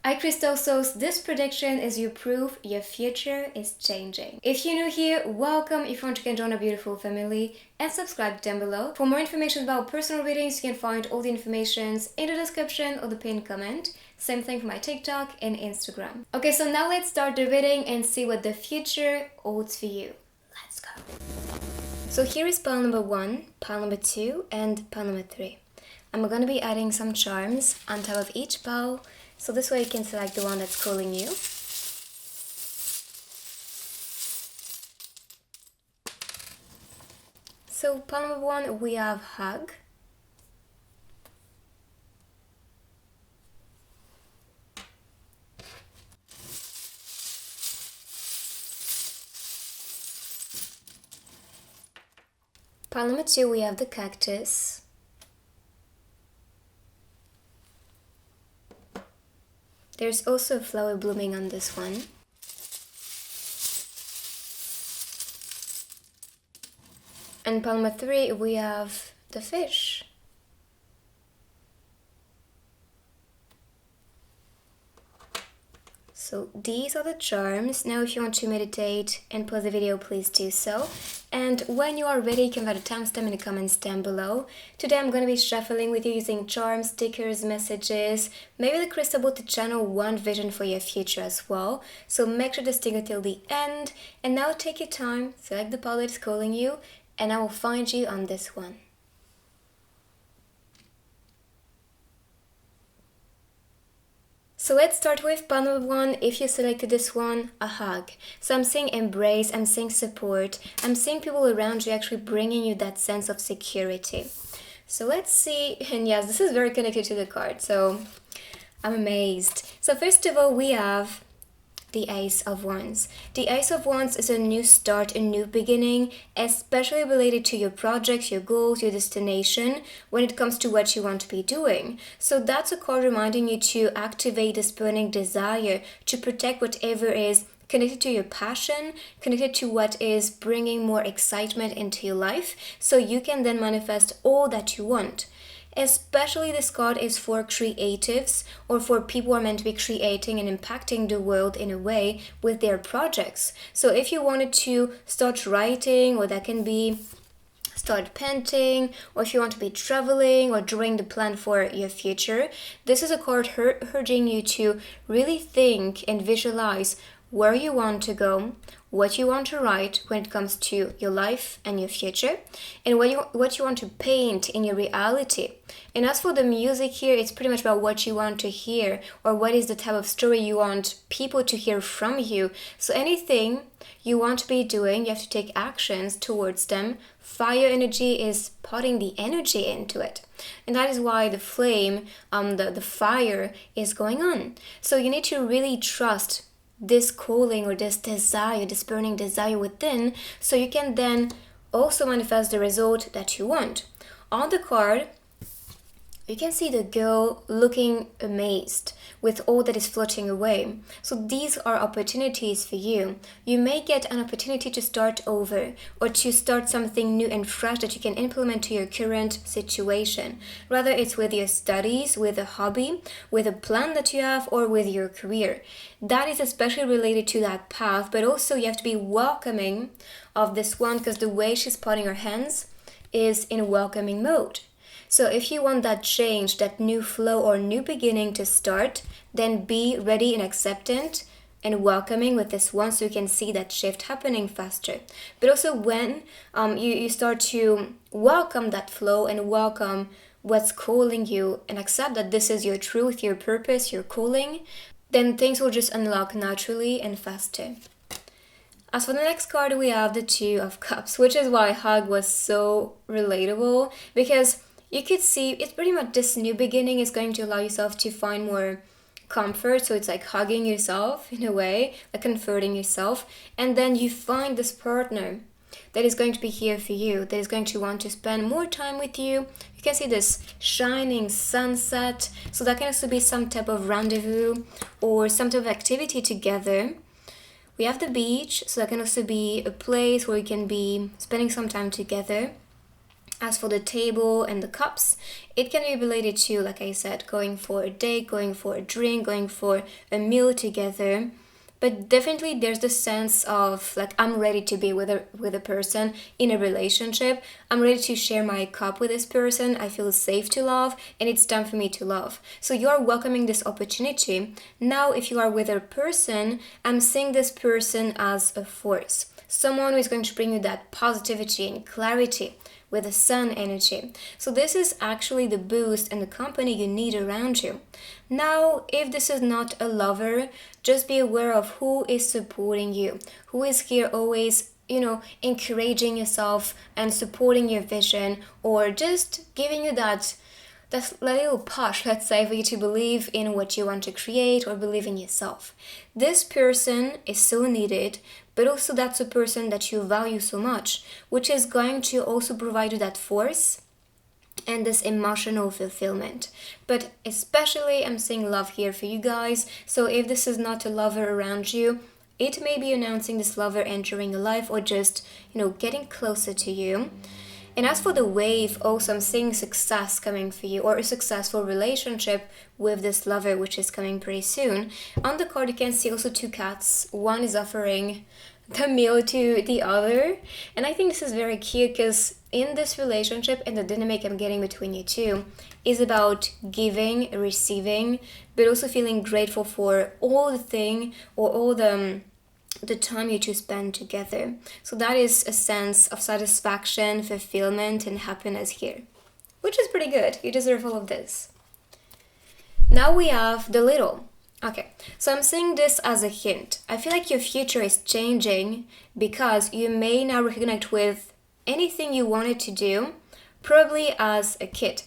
Hi Crystal Souls, this prediction is your proof your future is changing. If you're new here, welcome. If you want to join a beautiful family, and subscribe down below. For more information about personal readings, you can find all the informations in the description or the pinned comment. Same thing for my TikTok and Instagram. Okay, so now let's start the reading and see what the future holds for you. Let's go. So here is pile number 1, pile number 2, and pile number 3. I'm going to be adding some charms on top of each pile, so this way you can select the one that's calling you. So pile number 1, we have hug. Pile number 2, we have the cactus. There's also a flower blooming on this one. And pile number 3, we have the fish. So these are the charms. Now if you want to meditate and pause the video, please do so. And when you are ready, you can write a timestamp in the comments down below. Today I'm going to be shuffling with you using charms, stickers, messages, maybe the crystal ball to channel one vision for your future as well. So make sure to stick until the end. And now take your time, select the pile that's calling you, and I will find you on this one. So let's start with pile number 1. If you selected this one, a hug. So I'm seeing embrace, I'm seeing support, I'm seeing people around you actually bringing you that sense of security. So let's see, and yes, this is very connected to the card, so I'm amazed. So first of all, we have the Ace of Wands. The Ace of Wands is a new start, a new beginning, especially related to your projects, your goals, your destination, when it comes to what you want to be doing. So that's a card reminding you to activate this burning desire, to protect whatever is connected to your passion, connected to what is bringing more excitement into your life, so you can then manifest all that you want. Especially this card is for creatives or for people who are meant to be creating and impacting the world in a way with their projects. So if you wanted to start writing, or that can be start painting, or if you want to be traveling or drawing the plan for your future, this is a card urging you to really think and visualize where you want to go, what you want to write when it comes to your life and your future, and what you want to paint in your reality. And as for the music here, it's pretty much about what you want to hear, or what is the type of story you want people to hear from you. So anything you want to be doing, you have to take actions towards them. Fire energy is putting the energy into it. And that is why the flame, the fire is going on. So you need to really trust this calling or this desire, this burning desire within, so you can then also manifest the result that you want. On the card, you can see the girl looking amazed with all that is floating away. So these are opportunities for you. You may get an opportunity to start over, or to start something new and fresh that you can implement to your current situation. Whether it's with your studies, with a hobby, with a plan that you have, or with your career. That is especially related to that path, but also you have to be welcoming of this one, because the way she's putting her hands is in welcoming mode. So if you want that change, that new flow or new beginning to start, then be ready and acceptant and welcoming with this one, so you can see that shift happening faster. But also when you start to welcome that flow and welcome what's calling you and accept that this is your truth, your purpose, your calling, then things will just unlock naturally and faster. As for the next card, we have the Two of Cups, which is why hug was so relatable, because you could see it's pretty much this new beginning is going to allow yourself to find more comfort. So it's like hugging yourself in a way, like comforting yourself. And then you find this partner that is going to be here for you, that is going to want to spend more time with you. You can see this shining sunset. So that can also be some type of rendezvous or some type of activity together. We have the beach, so that can also be a place where you can be spending some time together. As for the table and the cups, it can be related to, like I said, going for a date, going for a drink, going for a meal together. But definitely there's the sense of like, I'm ready to be with a person in a relationship. I'm ready to share my cup with this person. I feel safe to love, and it's time for me to love. So you're welcoming this opportunity. Now, if you are with a person, I'm seeing this person as a force. Someone who is going to bring you that positivity and clarity with the sun energy. So this is actually the boost and the company you need around you. Now, if this is not a lover, just be aware of who is supporting you, who is here always, encouraging yourself and supporting your vision, or just giving you that little push, let's say, for you to believe in what you want to create or believe in yourself. This person is so needed, but also that's a person that you value so much, which is going to also provide you that force and this emotional fulfillment. But especially I'm seeing love here for you guys. So if this is not a lover around you, it may be announcing this lover entering your life, or just, getting closer to you. And as for the wave, also I'm seeing success coming for you, or a successful relationship with this lover, which is coming pretty soon. On the card you can see also two cats. One is offering the meal to the other. And I think this is very cute, because in this relationship and the dynamic I'm getting between you two is about giving, receiving, but also feeling grateful for all the thing, or all the time you two spend together. So that is a sense of satisfaction, fulfillment, and happiness here, which is pretty good. You deserve all of this. Now we have the little. Okay, so I'm seeing this as a hint. I feel like your future is changing, because you may now reconnect with anything you wanted to do, probably as a kid,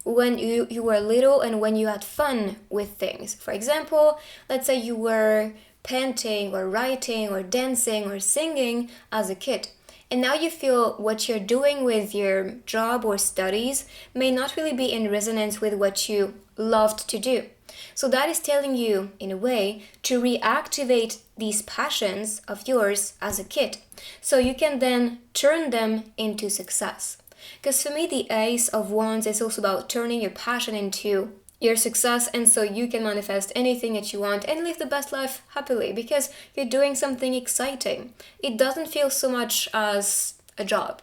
when you were little and when you had fun with things. For example, let's say you were painting or writing or dancing or singing as a kid, and now you feel what you're doing with your job or studies may not really be in resonance with what you loved to do. So that is telling you, in a way, to reactivate these passions of yours as a kid, so you can then turn them into success. Because for me, the Ace of Wands is also about turning your passion into your success, and so you can manifest anything that you want and live the best life happily, because you're doing something exciting. It doesn't feel so much as a job,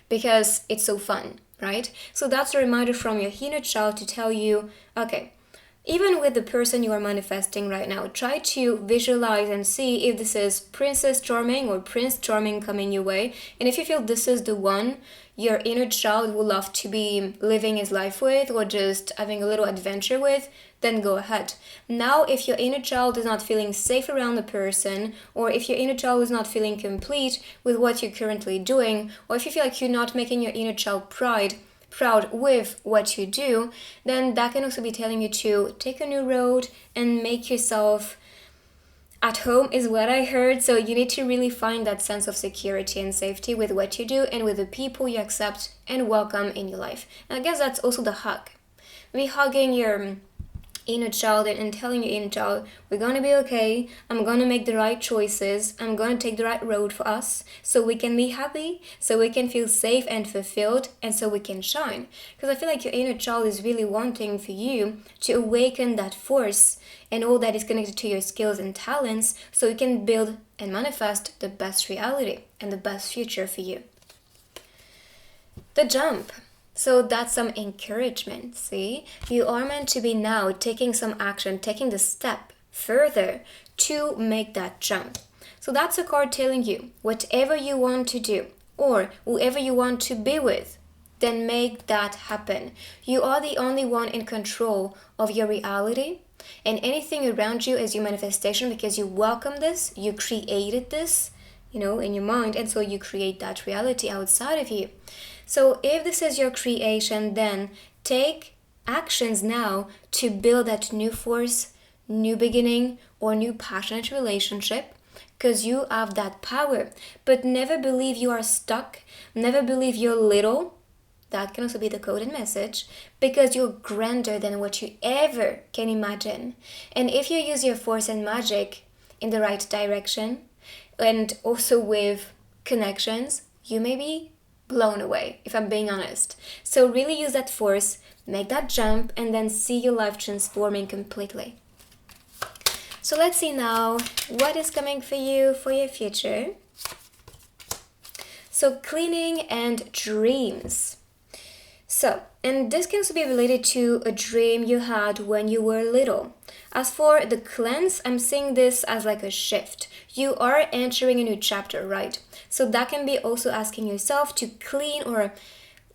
because it's so fun, right? So that's a reminder from your inner child to tell you, okay, even with the person you are manifesting right now, try to visualize and see if this is Princess Charming or Prince Charming coming your way. And if you feel this is the one your inner child would love to be living his life with, or just having a little adventure with, then go ahead. Now, if your inner child is not feeling safe around the person, or if your inner child is not feeling complete with what you're currently doing, or if you feel like you're not making your inner child proud with what you do, then that can also be telling you to take a new road and make yourself at home, is what I heard. So you need to really find that sense of security and safety with what you do and with the people you accept and welcome in your life. And I guess that's also the hug. Maybe hugging your inner child and telling your inner child, we're gonna be okay, I'm gonna make the right choices, I'm gonna take the right road for us, so we can be happy, so we can feel safe and fulfilled, and so we can shine. Because I feel like your inner child is really wanting for you to awaken that force and all that is connected to your skills and talents, so you can build and manifest the best reality and the best future for you. The jump. So that's some encouragement, see? You are meant to be now taking some action, taking the step further to make that jump. So that's a card telling you, whatever you want to do, or whoever you want to be with, then make that happen. You are the only one in control of your reality, and anything around you is your manifestation, because you welcome this, you created this, in your mind, and so you create that reality outside of you. So if this is your creation, then take actions now to build that new force, new beginning, or new passionate relationship, because you have that power. But never believe you are stuck, never believe you're little. That can also be the coded message, because you're grander than what you ever can imagine. And if you use your force and magic in the right direction, and also with connections, you may be blown away, if I'm being honest. So really use that force, make that jump, and then see your life transforming completely. So let's see now what is coming for you for your future. So cleaning and dreams. So, and this can also be related to a dream you had when you were little. As for the cleanse, I'm seeing this as like a shift. You are entering a new chapter, right? So that can be also asking yourself to clean or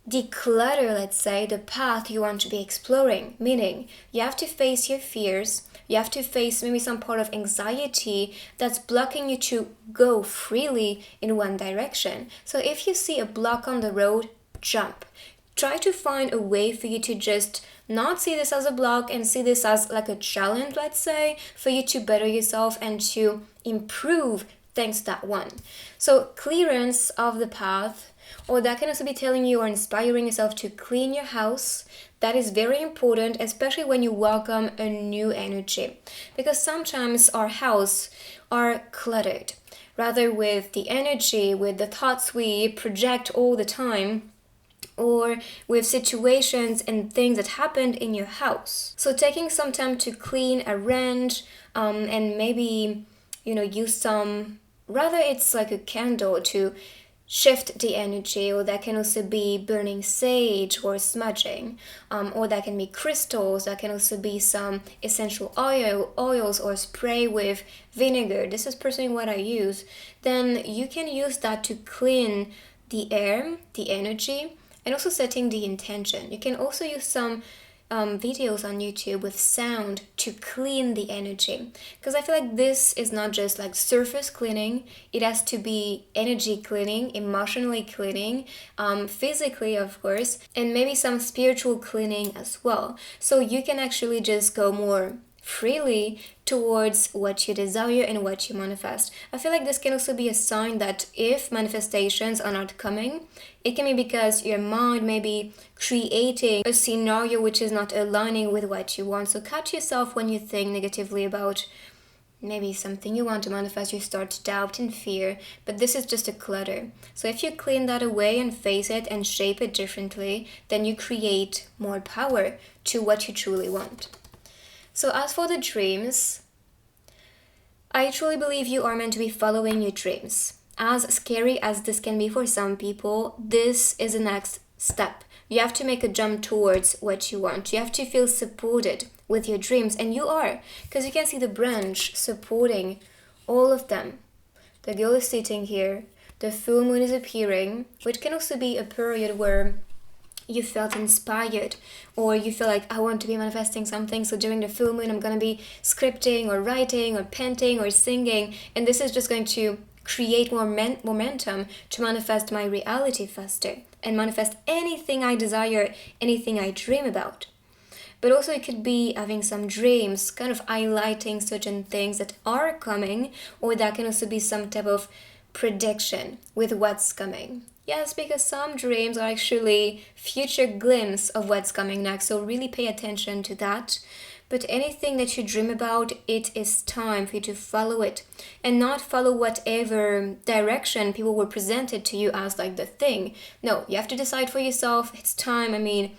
declutter, let's say, the path you want to be exploring. Meaning, you have to face your fears. You have to face maybe some part of anxiety that's blocking you to go freely in one direction. So if you see a block on the road, jump. Try to find a way for you to just not see this as a block and see this as like a challenge, let's say, for you to better yourself and to improve thanks to that one. So clearance of the path, or that can also be telling you or inspiring yourself to clean your house. That is very important, especially when you welcome a new energy, because sometimes our house are cluttered, rather with the energy, with the thoughts we project all the time, or with situations and things that happened in your house. So taking some time to clean, arrange, and maybe, use some, rather it's like a candle to shift the energy, or that can also be burning sage or smudging, or that can be crystals, that can also be some essential oils or spray with vinegar. This is personally what I use. Then you can use that to clean the air, the energy, and also setting the intention. You can also use some videos on YouTube with sound to clean the energy, because I feel like this is not just like surface cleaning. It has to be energy cleaning, emotionally cleaning, physically of course, and maybe some spiritual cleaning as well. So you can actually just go more freely towards what you desire and what you manifest. I feel like this can also be a sign that if manifestations are not coming, it can be because your mind may be creating a scenario which is not aligning with what you want. So catch yourself when you think negatively about maybe something you want to manifest, you start to doubt and fear, but this is just a clutter. So if you clean that away and face it and shape it differently, then you create more power to what you truly want. So as for the dreams, I truly believe you are meant to be following your dreams. As scary as this can be for some people, this is the next step. You have to make a jump towards what you want. You have to feel supported with your dreams, and you are, because you can see the branch supporting all of them. The girl is sitting here, the full moon is appearing, which can also be a period where you felt inspired, or you feel like I want to be manifesting something, so during the full moon I'm going to be scripting or writing or painting or singing, and this is just going to create more momentum to manifest my reality faster and manifest anything I desire, anything I dream about. But also it could be having some dreams, kind of highlighting certain things that are coming, or that can also be some type of prediction with what's coming. Yes, because some dreams are actually future glimpse of what's coming next, so really pay attention to that. But anything that you dream about, it is time for you to follow it and not follow whatever direction people were presented to you as like the thing. No, you have to decide for yourself. It's time. I mean,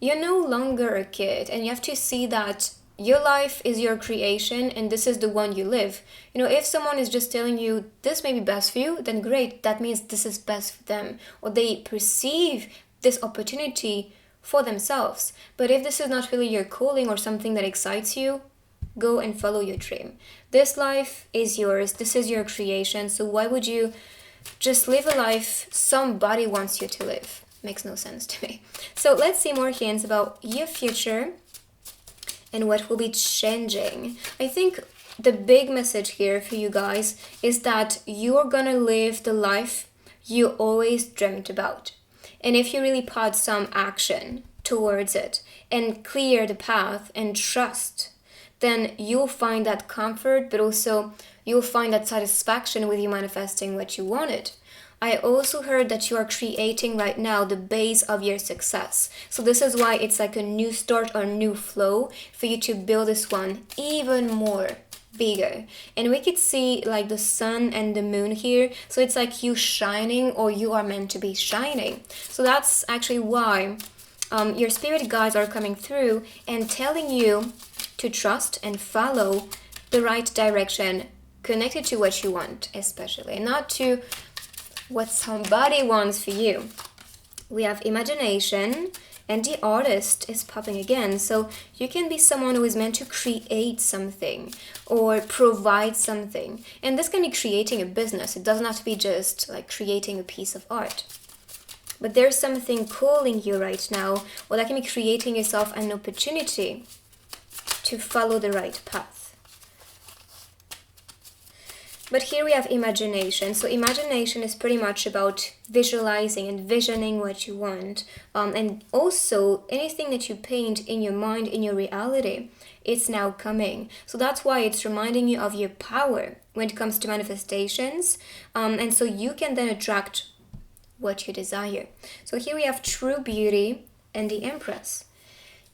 you're no longer a kid, and you have to see that your life is your creation and this is the one you live. If someone is just telling you this may be best for you, then great, that means this is best for them, or they perceive this opportunity for themselves. But if this is not really your calling or something that excites you, go and follow your dream. This life is yours, this is your creation, so why would you just live a life somebody wants you to live? Makes no sense to me. So let's see more hints about your future and what will be changing. I think the big message here for you guys is that you're gonna live the life you always dreamt about. And if you really put some action towards it and clear the path and trust, then you'll find that comfort, but also you'll find that satisfaction with you manifesting what you wanted. I also heard that you are creating right now the base of your success. So this is why it's like a new start or new flow for you to build this one even more bigger. And we could see like the sun and the moon here. So it's like you shining, or you are meant to be shining. So that's actually why your spirit guides are coming through and telling you to trust and follow the right direction, connected to what you want, especially, not to what somebody wants for you. We have imagination, and the artist is popping again. So you can be someone who is meant to create something or provide something. And this can be creating a business. It doesn't have to be just like creating a piece of art. But there's something calling you right now, or that can be creating yourself an opportunity to follow the right path. But here we have imagination. So imagination is pretty much about visualizing and visioning what you want. And also anything that you paint in your mind, in your reality, it's now coming. So that's why it's reminding you of your power when it comes to manifestations. And so you can then attract what you desire. So here we have true beauty and the Empress.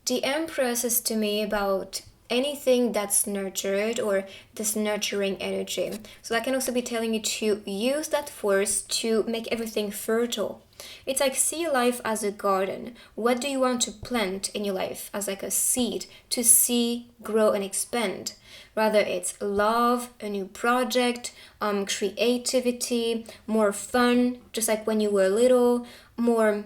The Empress is to me about anything that's nurtured, or this nurturing energy. So that can also be telling you to use that force to make everything fertile. It's like, see your life as a garden. What do you want to plant in your life as like a seed to see, grow, and expand? Rather it's love, a new project, creativity, more fun, just like when you were little, more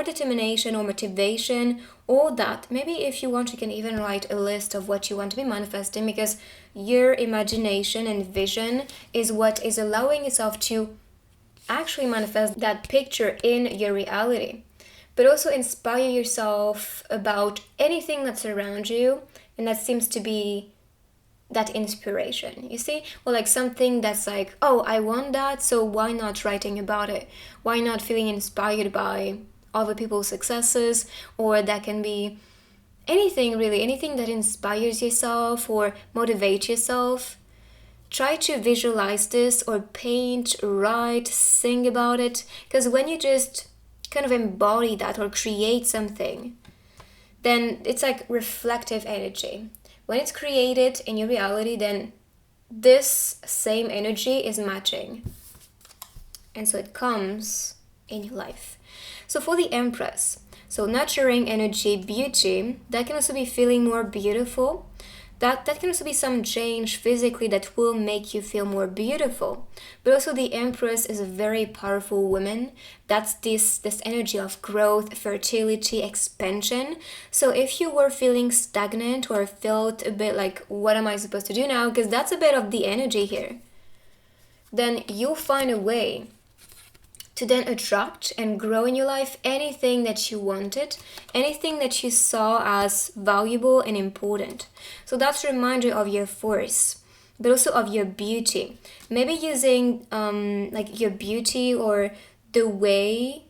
determination or motivation, all that. Maybe if you want, you can even write a list of what you want to be manifesting, because your imagination and vision is what is allowing yourself to actually manifest that picture in your reality. But also inspire yourself about anything that's around you, and that seems to be that inspiration, you see? Or like something that's like, oh, I want that, so why not writing about it? Why not feeling inspired by other people's successes? Or that can be anything, really, anything that inspires yourself or motivates yourself. Try to visualize this, or paint, write, sing about it, because when you just kind of embody that or create something, then it's like reflective energy. When it's created in your reality, then this same energy is matching. And so it comes in your life. So for the Empress, so nurturing energy, beauty, that can also be feeling more beautiful. That can also be some change physically that will make you feel more beautiful. But also the Empress is a very powerful woman. That's this energy of growth, fertility, expansion. So if you were feeling stagnant or felt a bit like, what am I supposed to do now? Because that's a bit of the energy here. Then you'll find a way to then attract and grow in your life anything that you wanted, anything that you saw as valuable and important. So that's a reminder of your force, but also of your beauty. Maybe using like your beauty, or the way,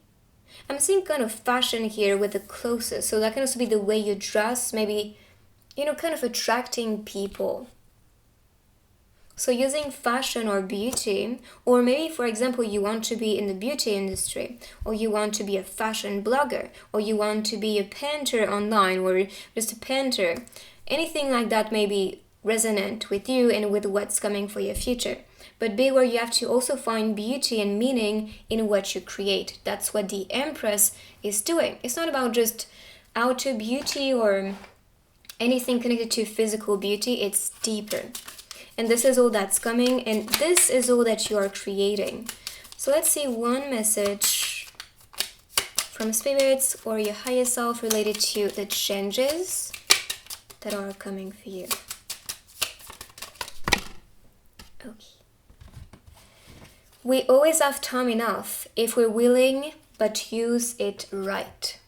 I'm seeing kind of fashion here with the clothes. So that can also be the way you dress, maybe, kind of attracting people. So using fashion or beauty, or maybe, for example, you want to be in the beauty industry, or you want to be a fashion blogger, or you want to be a painter online, or just a painter. Anything like that may be resonant with you and with what's coming for your future. But be aware, you have to also find beauty and meaning in what you create. That's what the Empress is doing. It's not about just outer beauty or anything connected to physical beauty. It's deeper. And this is all that's coming, and this is all that you are creating. So let's see one message from spirits or your higher self related to the changes that are coming for you. Okay. We always have time enough if we're willing, but use it right.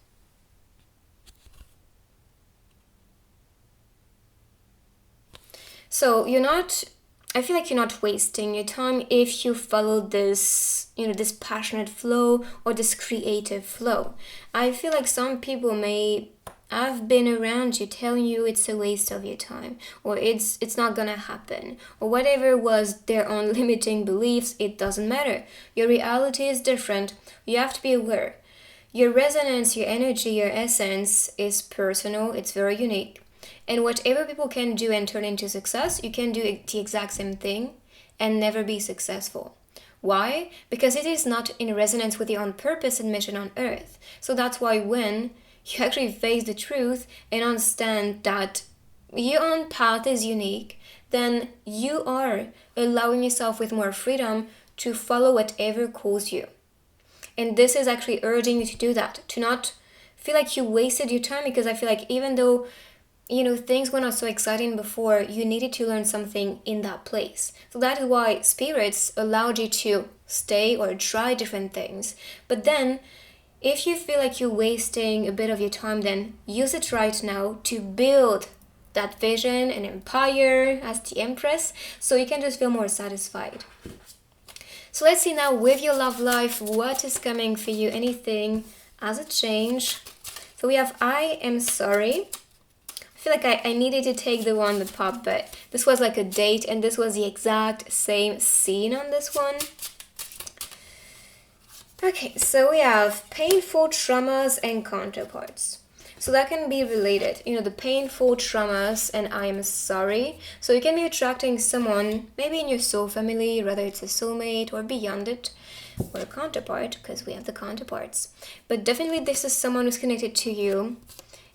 So I feel like you're not wasting your time if you follow this, this passionate flow or this creative flow. I feel like some people may have been around you telling you it's a waste of your time, or it's not gonna happen, or whatever was their own limiting beliefs. It doesn't matter. Your reality is different. You have to be aware. Your resonance, your energy, your essence is personal. It's very unique. And whatever people can do and turn into success, you can do the exact same thing and never be successful. Why? Because it is not in resonance with your own purpose and mission on earth. So that's why when you actually face the truth and understand that your own path is unique, then you are allowing yourself with more freedom to follow whatever calls you. And this is actually urging you to do that, to not feel like you wasted your time, because I feel like even though things were not so exciting before, you needed to learn something in that place. So that is why spirits allowed you to stay or try different things. But then, if you feel like you're wasting a bit of your time, then use it right now to build that vision and empire as the Empress, so you can just feel more satisfied. So let's see now with your love life, what is coming for you, anything as a change. So we have I am sorry. I feel like I needed to take the one that popped, but this was like a date and this was the exact same scene on this one. Okay, so we have painful traumas and counterparts. So that can be related, the painful traumas and I am sorry. So you can be attracting someone, maybe in your soul family, whether it's a soulmate or beyond it, or a counterpart, because we have the counterparts. But definitely this is someone who's connected to you.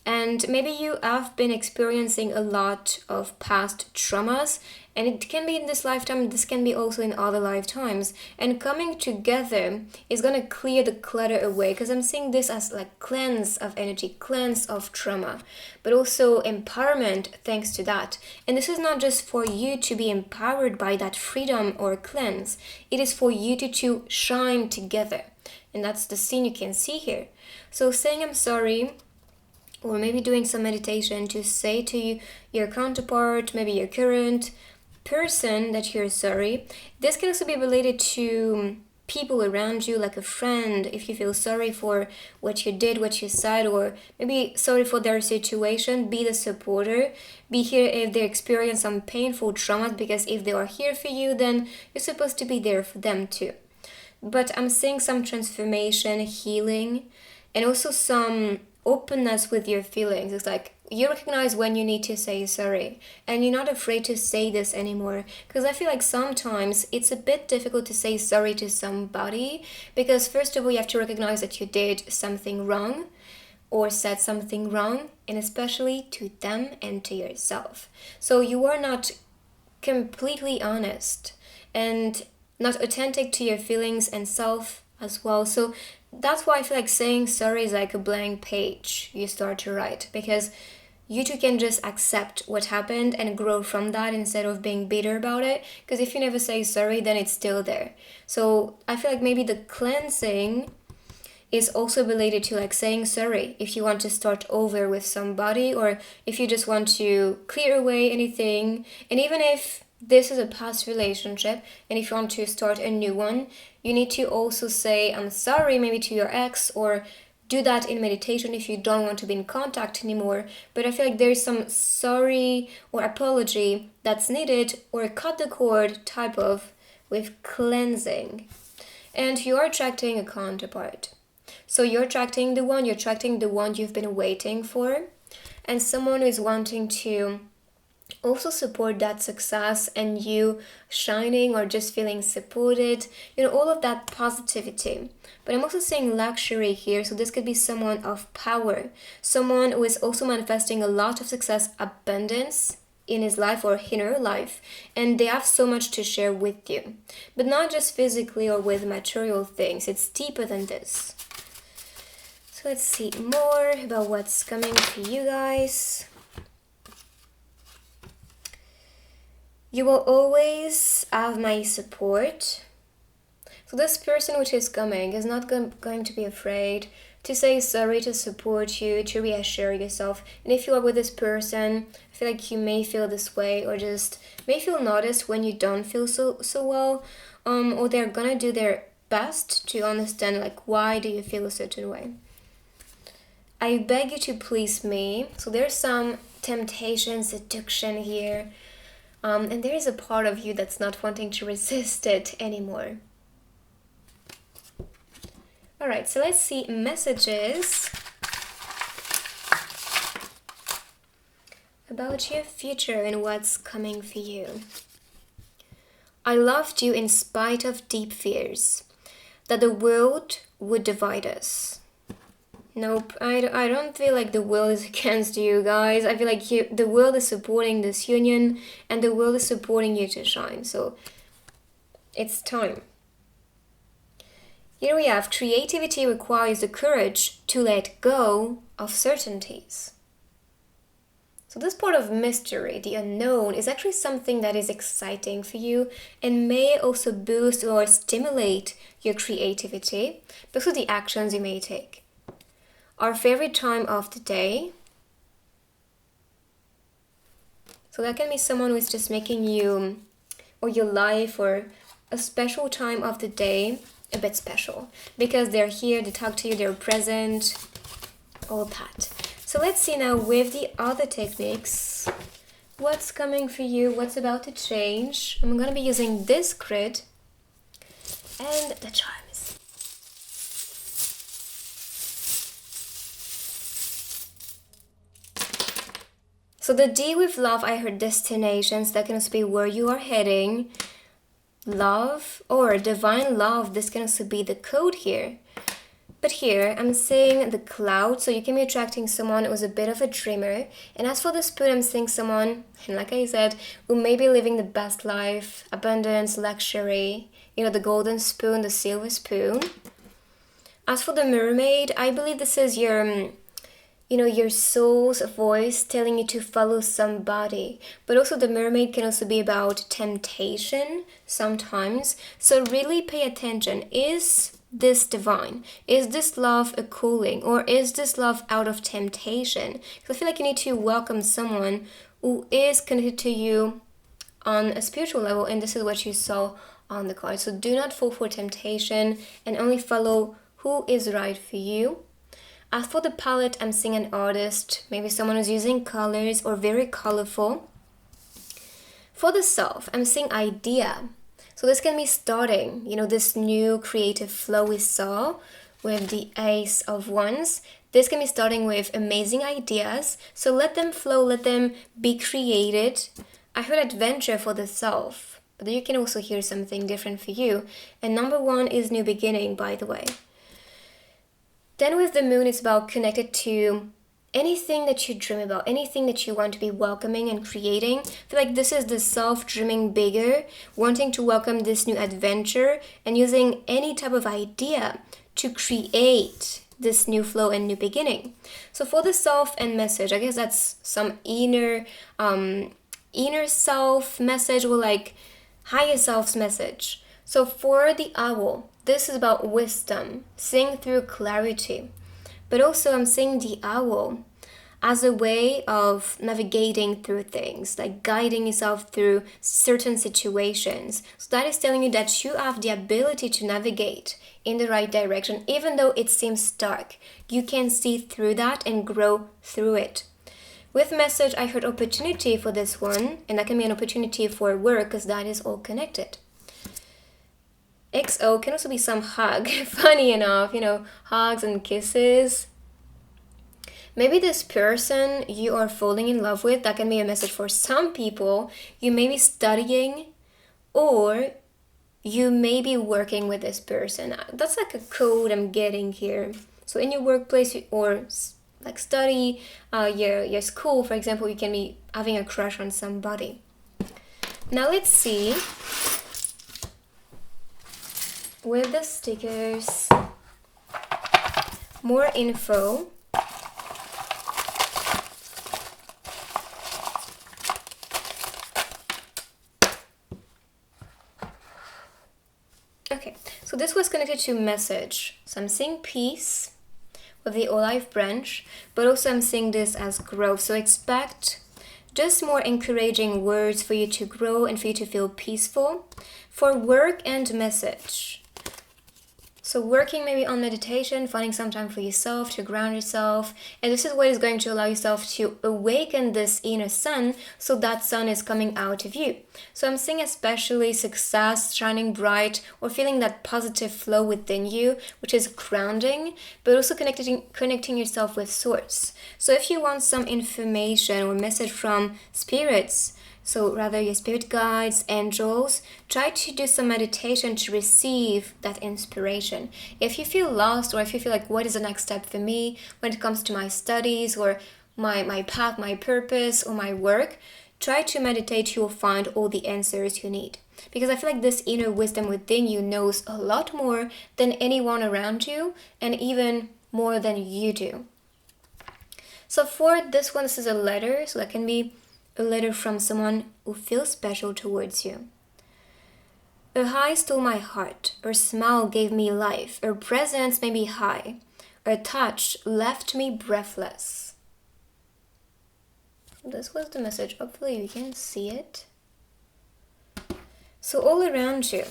And maybe you have been experiencing a lot of past traumas, and it can be in this lifetime, this can be also in other lifetimes. And coming together is going to clear the clutter away, because I'm seeing this as like cleanse of energy, cleanse of trauma, but also empowerment thanks to that. And this is not just for you to be empowered by that freedom or cleanse, it is for you to shine together. And that's the scene you can see here. So saying I'm sorry, or maybe doing some meditation to say to your counterpart, maybe your current person, that you're sorry. This can also be related to people around you, like a friend, if you feel sorry for what you did, what you said, or maybe sorry for their situation. Be the supporter. Be here if they experience some painful traumas, because if they are here for you, then you're supposed to be there for them too. But I'm seeing some transformation, healing, and also some openness with your feelings. It's like you recognize when you need to say sorry, and you're not afraid to say this anymore, because I feel like sometimes it's a bit difficult to say sorry to somebody, because first of all you have to recognize that you did something wrong or said something wrong, and especially to them and to yourself. So you are not completely honest and not authentic to your feelings and self as well. So that's why I feel like saying sorry is like a blank page you start to write, because you two can just accept what happened and grow from that instead of being bitter about it. Because if you never say sorry, then it's still there. So I feel like maybe the cleansing is also related to like saying sorry if you want to start over with somebody, or if you just want to clear away anything. And even if this is a past relationship, and if you want to start a new one, you need to also say I'm sorry maybe to your ex, or do that in meditation if you don't want to be in contact anymore. But I feel like there's some sorry or apology that's needed, or cut the cord type of with cleansing. And you're attracting a counterpart. So you're attracting the one you've been waiting for, and someone who is wanting to also support that success and you shining or just feeling supported, all of that positivity. But I'm also seeing luxury here, so this could be someone of power, someone who is also manifesting a lot of success, abundance in his life or in her life, and they have so much to share with you, but not just physically or with material things. It's deeper than this. So let's see more about what's coming for you guys. You will always have my support. So this person which is coming is not going to be afraid to say sorry, to support you, to reassure yourself. And if you are with this person, I feel like you may feel this way, or just may feel noticed when you don't feel so well, or they're gonna do their best to understand like why do you feel a certain way. I beg you to please me. So there's some temptation, seduction here. And there is a part of you that's not wanting to resist it anymore. Alright, so let's see messages about your future and what's coming for you. I loved you in spite of deep fears that the world would divide us. Nope, I don't feel like the world is against you guys. I feel like the world is supporting this union and the world is supporting you to shine. So it's time. Here we have creativity requires the courage to let go of certainties. So this part of mystery, the unknown, is actually something that is exciting for you and may also boost or stimulate your creativity because of the actions you may take. Our favorite time of the day. So that can be someone who is just making you or your life or a special time of the day a bit special because they're here, they talk to you, they're present, all that. So let's see now with the other techniques, what's coming for you, what's about to change. I'm going to be using this grid and the charms. So the D with love, I heard destinations, that can also be where you are heading. Love or divine love, this can also be the code here. But here I'm seeing the cloud, so you can be attracting someone who's a bit of a dreamer. And as for the spoon, I'm seeing someone, and like I said, who may be living the best life, abundance, luxury, the golden spoon, the silver spoon. As for the mermaid, I believe this is your soul's voice telling you to follow somebody. But also the mermaid can also be about temptation sometimes. So really pay attention. Is this divine? Is this love a calling? Or is this love out of temptation? Because I feel like you need to welcome someone who is connected to you on a spiritual level. And this is what you saw on the card. So do not fall for temptation and only follow who is right for you. As for the palette, I'm seeing an artist, maybe someone who's using colors or very colorful. For the self, I'm seeing idea. So this can be starting, this new creative flow we saw with the Ace of Wands. This can be starting with amazing ideas. So let them flow, let them be created. I heard adventure for the self, but you can also hear something different for you. And number 1 is new beginning, by the way. Then with the moon, it's about connected to anything that you dream about, anything that you want to be welcoming and creating. I feel like this is the self dreaming bigger, wanting to welcome this new adventure and using any type of idea to create this new flow and new beginning. So for the self and message, I guess that's some inner self message or like higher self's message. So for the owl, this is about wisdom, seeing through clarity. But also I'm seeing the owl as a way of navigating through things, like guiding yourself through certain situations. So that is telling you that you have the ability to navigate in the right direction. Even though it seems dark, you can see through that and grow through it. With message, I heard opportunity for this one, and that can be an opportunity for work because that is all connected. XO can also be some hug. Funny enough, hugs and kisses. Maybe this person you are falling in love with, that can be a message for some people. You may be studying or you may be working with this person. That's like a code I'm getting here. So in your workplace or like study, your school, for example, you can be having a crush on somebody. Now let's see. With the stickers, more info. Okay, so this was connected to message. So I'm seeing peace with the olive branch, but also I'm seeing this as growth. So expect just more encouraging words for you to grow and for you to feel peaceful. For work and message. So working maybe on meditation, finding some time for yourself to ground yourself. And this is what is going to allow yourself to awaken this inner sun, so that sun is coming out of you. So I'm seeing especially success shining bright, or feeling that positive flow within you, which is grounding, but also connecting yourself with source. So if you want some information or message from spirits, so rather your spirit guides, angels, try to do some meditation to receive that inspiration. If you feel lost, or if you feel like, what is the next step for me when it comes to my studies, or my path, my purpose, or my work, try to meditate. You'll find all the answers you need. Because I feel like this inner wisdom within you knows a lot more than anyone around you, and even more than you do. So for this one, this is a letter, so that can be a letter from someone who feels special towards you. Her eyes stole my heart, her smile gave me life, her presence made me high, her touch left me breathless. This was the message. Hopefully you can see it. So all around you,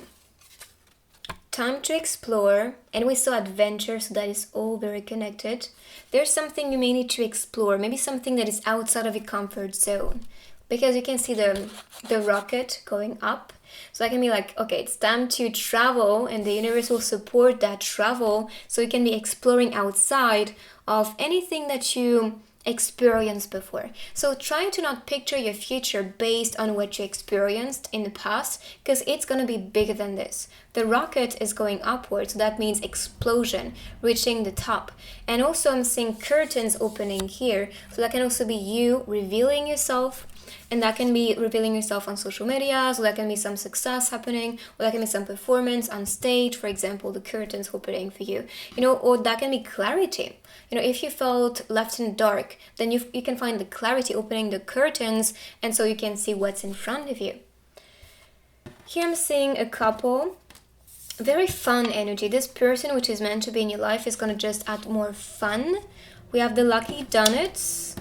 time to explore, and we saw adventure, so that is all very connected. There's something you may need to explore, maybe something that is outside of your comfort zone, because you can see the rocket going up. So I can be like, okay, it's time to travel, and the universe will support that travel, so you can be exploring outside of anything that you experienced before. So try to not picture your future based on what you experienced in the past, because it's going to be bigger than this. The rocket is going upwards, so that means explosion, reaching the top. And also I'm seeing curtains opening here, so that can also be you revealing yourself, and that can be revealing yourself on social media, so that can be some success happening, or that can be some performance on stage, for example, the curtains opening for you, or that can be clarity. If you felt left in the dark, then you can find the clarity opening the curtains, and so you can see what's in front of you. Here I'm seeing a couple, very fun energy. This person which is meant to be in your life is going to just add more fun. We have the lucky donuts,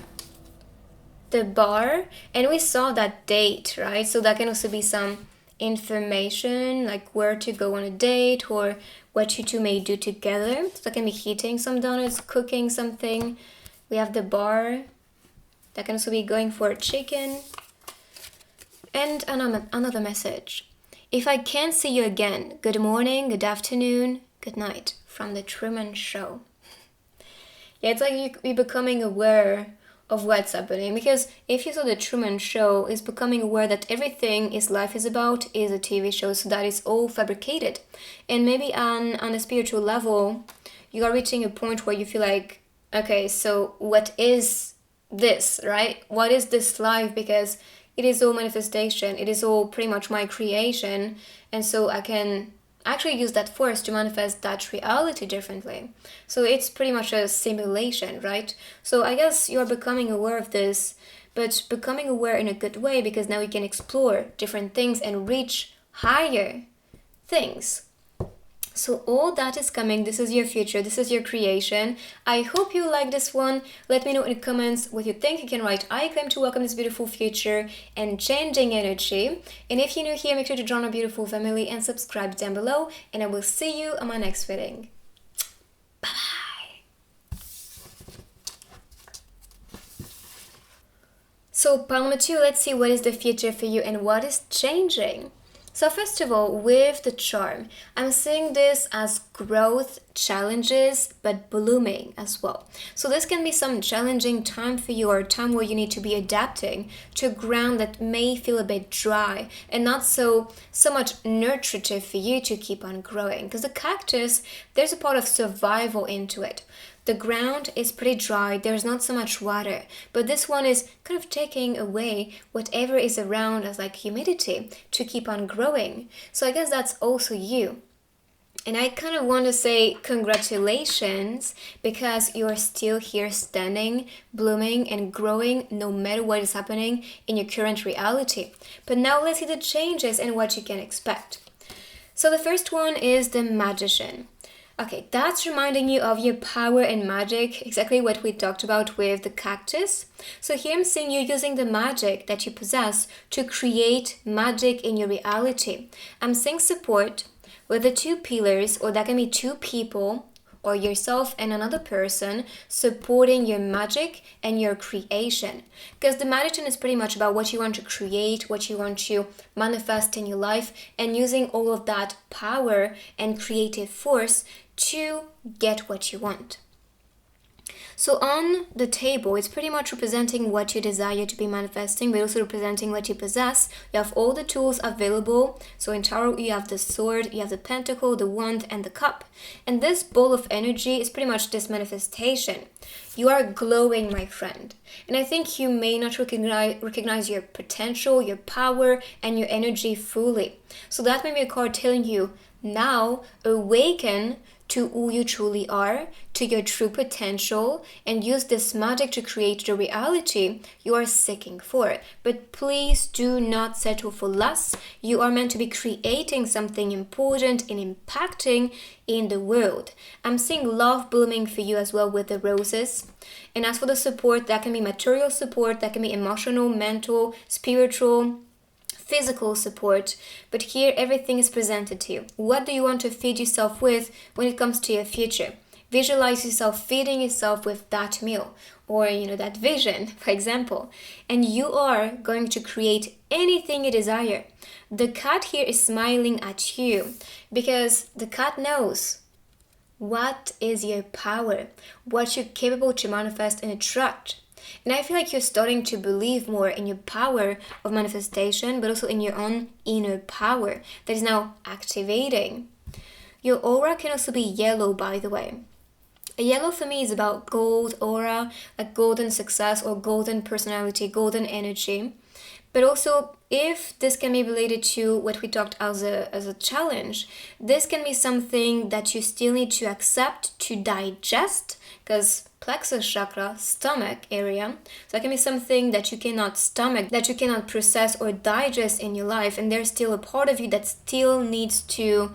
the bar, and we saw that date, right? So that can also be some information, like where to go on a date, or what you two may do together. So that can be eating some donuts, cooking something. We have the bar, that can also be going for a chicken. And another message. If I can't see you again, good morning, good afternoon, good night, from the Truman Show. Yeah, it's like you're becoming aware of what's happening, because if you saw the Truman Show, is becoming aware that everything his life is about is a TV show, so that is all fabricated. And maybe on a spiritual level, you are reaching a point where you feel like, okay, so what is this, right? What is this life? Because it is all manifestation, it is all pretty much my creation, and so I can actually use that force to manifest that reality differently. So it's pretty much a simulation, right? So I guess you are becoming aware of this, but becoming aware in a good way, because now you can explore different things and reach higher things. So all that is coming. This is your future, this is your creation. I hope you like this one. Let me know in the comments what you think. You can write, I claim to welcome this beautiful future and changing energy. And if you're new here, make sure to join our beautiful family and subscribe down below, and I will see you on my next reading. Bye bye. So pile number 2, let's see what is the future for you and what is changing. So first of all, with the charm, I'm seeing this as growth, challenges, but blooming as well. So this can be some challenging time for you, or a time where you need to be adapting to a ground that may feel a bit dry and not so much nutritive for you to keep on growing. Because the cactus, there's a part of survival into it. The ground is pretty dry, there's not so much water, but this one is kind of taking away whatever is around as like humidity to keep on growing. So I guess that's also you. And I kind of want to say congratulations, because you're still here standing, blooming and growing no matter what is happening in your current reality. But now let's see the changes and what you can expect. So the first one is the magician. Okay, that's reminding you of your power and magic, exactly what we talked about with the cactus. So here I'm seeing you using the magic that you possess to create magic in your reality. I'm seeing support, with the two pillars, or that can be two people, or yourself and another person supporting your magic and your creation. Because the magician is pretty much about what you want to create, what you want to manifest in your life, and using all of that power and creative force to get what you want. So on the table, it's pretty much representing what you desire to be manifesting, but also representing what you possess. You have all the tools available. So in tarot, you have the sword, you have the pentacle, the wand, and the cup. And this ball of energy is pretty much this manifestation. You are glowing, my friend. And I think you may not recognize your potential, your power, and your energy fully. So that may be a card telling you, now awaken to who you truly are, to your true potential, and use this magic to create the reality you are seeking for. But please do not settle for less. You are meant to be creating something important and impacting in the world. I'm seeing love blooming for you as well with the roses. And as for the support, that can be material support, that can be emotional, mental, spiritual, physical support, but here everything is presented to you. What do you want to feed yourself with when it comes to your future? Visualize yourself feeding yourself with that meal, or that vision, for example, and you are going to create anything you desire. The cat here is smiling at you because the cat knows what is your power, what you're capable to manifest and attract. And I feel like you're starting to believe more in your power of manifestation, but also in your own inner power that is now activating. Your aura can also be yellow, by the way. A yellow for me is about gold aura, like golden success or golden personality, golden energy. But also, if this can be related to what we talked as a challenge, this can be something that you still need to accept, to digest, because plexus chakra, stomach area, so that can be something that you cannot stomach, that you cannot process or digest in your life, and there's still a part of you that still needs to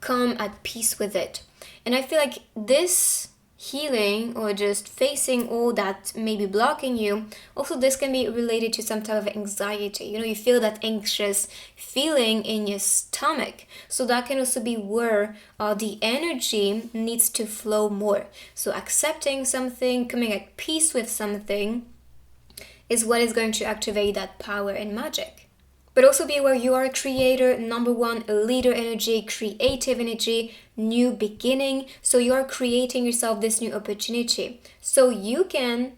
come at peace with it. And I feel like this healing, or just facing all that may be blocking you, also this can be related to some type of anxiety. You feel that anxious feeling in your stomach, so that can also be where the energy needs to flow more. So accepting something, coming at peace with something, is what is going to activate that power and magic. But also be aware you are a creator, number one, a leader energy, creative energy, new beginning. So you are creating yourself this new opportunity so you can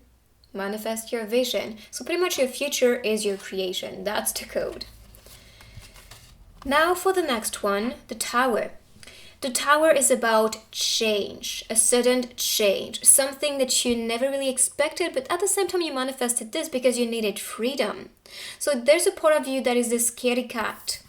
manifest your vision. So pretty much your future is your creation. That's the code. Now for the next one, the Tower. The Tower is about change, a sudden change, something that you never really expected, but at the same time you manifested this because you needed freedom. So there's a part of you that is this scaredy cat,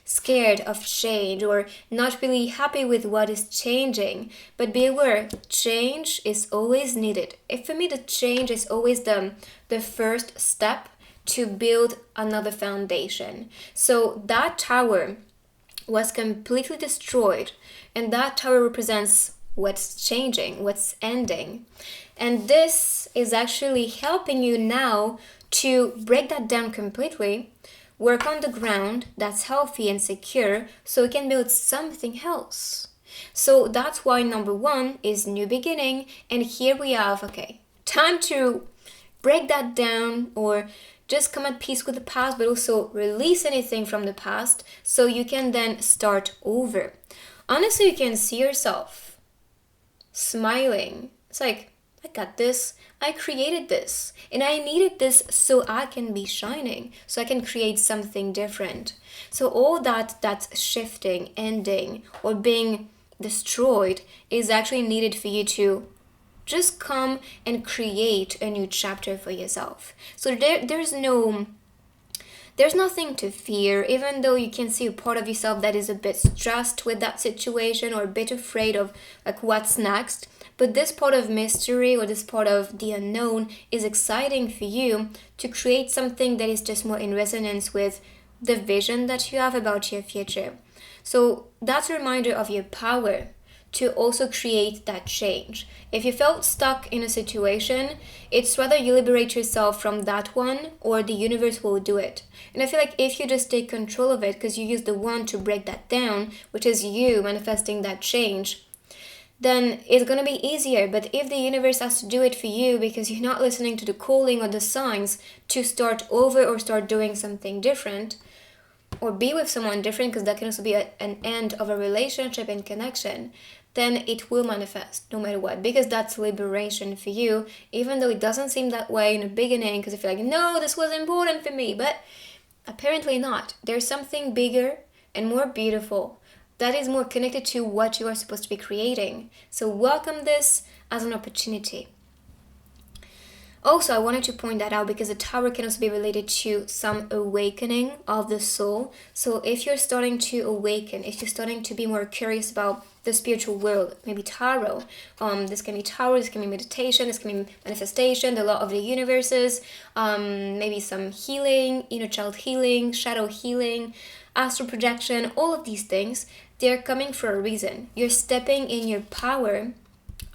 scared of change or not really happy with what is changing. But be aware, change is always needed. For me, the change is always the first step to build another foundation. So that tower was completely destroyed, and that tower represents what's changing, what's ending. And this is actually helping you now to break that down completely, work on the ground that's healthy and secure so you can build something else. So that's why number one is new beginning, and here we have, time to break that down, or just come at peace with the past, but also release anything from the past so you can then start over. Honestly, you can see yourself smiling. It's like, I got this, I created this, and I needed this so I can be shining, so I can create something different. So all that's shifting, ending, or being destroyed is actually needed for you to just come and create a new chapter for yourself. So there's nothing to fear, even though you can see a part of yourself that is a bit stressed with that situation or a bit afraid of what's next. But this part of mystery, or this part of the unknown, is exciting for you to create something that is just more in resonance with the vision that you have about your future. So that's a reminder of your power to also create that change. If you felt stuck in a situation, it's whether you liberate yourself from that one or the universe will do it. And I feel like if you just take control of it, because you use the one to break that down, which is you manifesting that change, then it's going to be easier. But if the universe has to do it for you because you're not listening to the calling or the signs to start over or start doing something different, or be with someone different, because that can also be an end of a relationship and connection, then it will manifest no matter what, because that's liberation for you, even though it doesn't seem that way in the beginning, because you feel like, no, this was important for me, but apparently not. There's something bigger and more beautiful that is more connected to what you are supposed to be creating. So welcome this as an opportunity. Also, I wanted to point that out because the tower can also be related to some awakening of the soul. So if you're starting to awaken, if you're starting to be more curious about the spiritual world, maybe tarot, this can be tarot, this can be meditation, this can be manifestation, the law of the universes, maybe some healing, inner child healing, shadow healing, astral projection, all of these things, they're coming for a reason. You're stepping in your power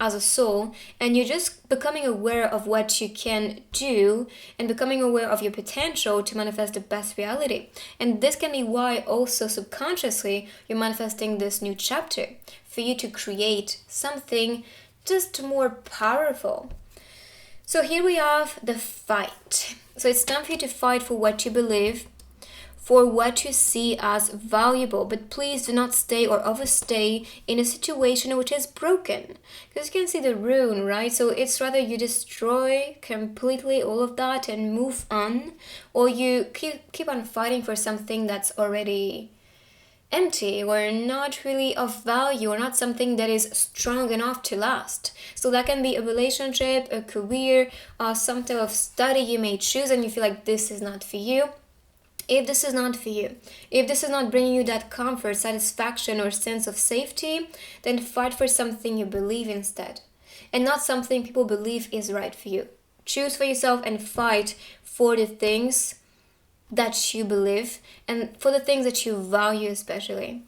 as a soul, and you're just becoming aware of what you can do and becoming aware of your potential to manifest the best reality. And this can be why also subconsciously you're manifesting this new chapter, for you to create something just more powerful. So here we have the fight. So it's time for you to fight for what you believe, for what you see as valuable, but please do not stay or overstay in a situation which is broken, because you can see the rune, right? So it's rather you destroy completely all of that and move on, or you keep on fighting for something that's already empty or not really of value, or not something that is strong enough to last. So that can be a relationship, a career, some type of study you may choose, and you feel like this is not for you. If this is not for you, if this is not bringing you that comfort, satisfaction, or sense of safety, then fight for something you believe instead, and not something people believe is right for you. Choose for yourself and fight for the things that you believe and for the things that you value especially.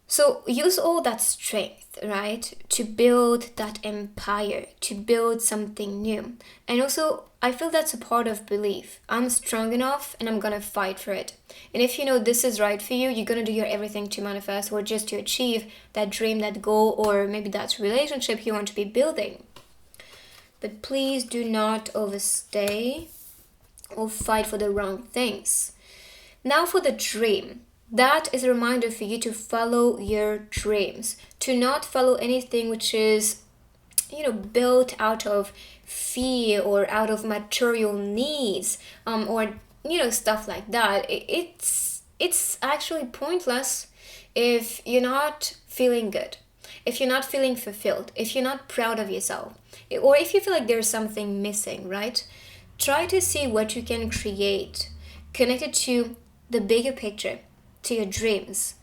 So use all that strength, right, to build that empire, to build something new. And also, I feel that's a part of belief. I'm strong enough and I'm gonna fight for it. And if you know this is right for you, you're gonna do your everything to manifest or just to achieve that dream, that goal, or maybe that relationship you want to be building. But please do not overstay or fight for the wrong things. Now for the dream. That is a reminder for you to follow your dreams, to not follow anything which is, built out of fear or out of material needs, or stuff like that. It's actually pointless if you're not feeling good, if you're not feeling fulfilled, if you're not proud of yourself, or if you feel like there's something missing, right? Try to see what you can create connected to the bigger picture, to your dreams.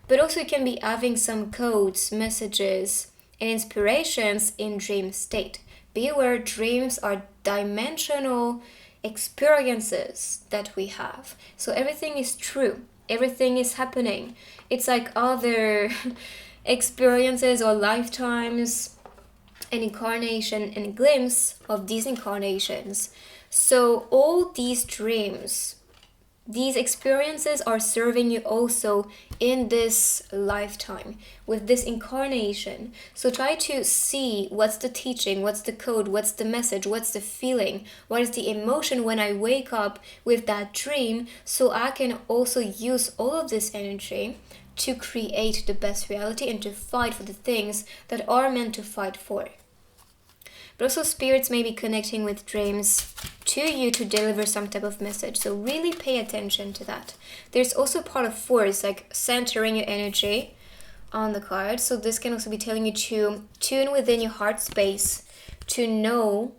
But also you can be having some codes, messages, and inspirations in dream state. Be aware dreams are dimensional experiences that we have. So everything is true. Everything is happening. It's like other experiences or lifetimes, an incarnation and a glimpse of these incarnations. So all these dreams, these experiences are serving you also in this lifetime, with this incarnation. So try to see what's the teaching, what's the code, what's the message, what's the feeling, what is the emotion when I wake up with that dream, so I can also use all of this energy to create the best reality and to fight for the things that are meant to fight for. But also spirits may be connecting with dreams to you to deliver some type of message. So really pay attention to that. There's also part of force, like centering your energy on the card. So this can also be telling you to tune within your heart space to know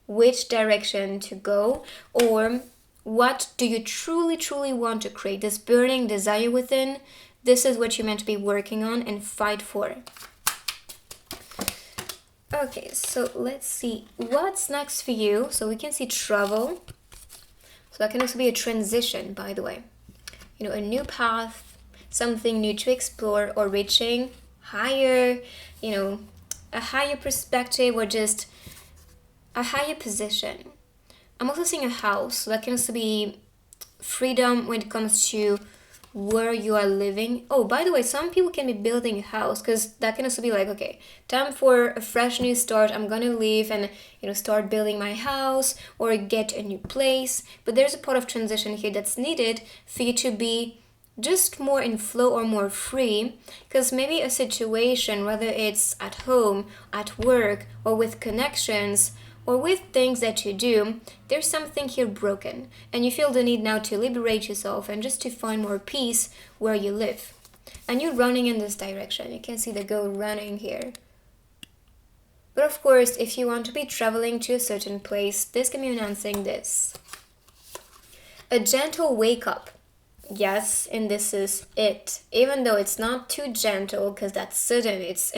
which direction to go, or what do you truly want to create. This burning desire within, this is what you're meant to be working on and fight for. Okay, so let's see what's next for you. So we can see travel. So that can also be a transition, by the way. A new path, something new to explore, or reaching higher, a higher perspective, or just a higher position. I'm also seeing a house, so that can also be freedom when it comes to where you are living. Oh, by the way, some people can be building a house, because that can also be like, okay, time for a fresh new start. I'm gonna leave and start building my house or get a new place. But there's a part of transition here that's needed for you to be just more in flow or more free, because maybe a situation, whether it's at home, at work, or with connections, or with things that you do, there's something here broken, and you feel the need now to liberate yourself and just to find more peace where you live. And you're running in this direction. You can see the girl running here. But of course, if you want to be traveling to a certain place, this can be announcing this. A gentle wake up. Yes, and this is it. Even though it's not too gentle, because that's sudden, it's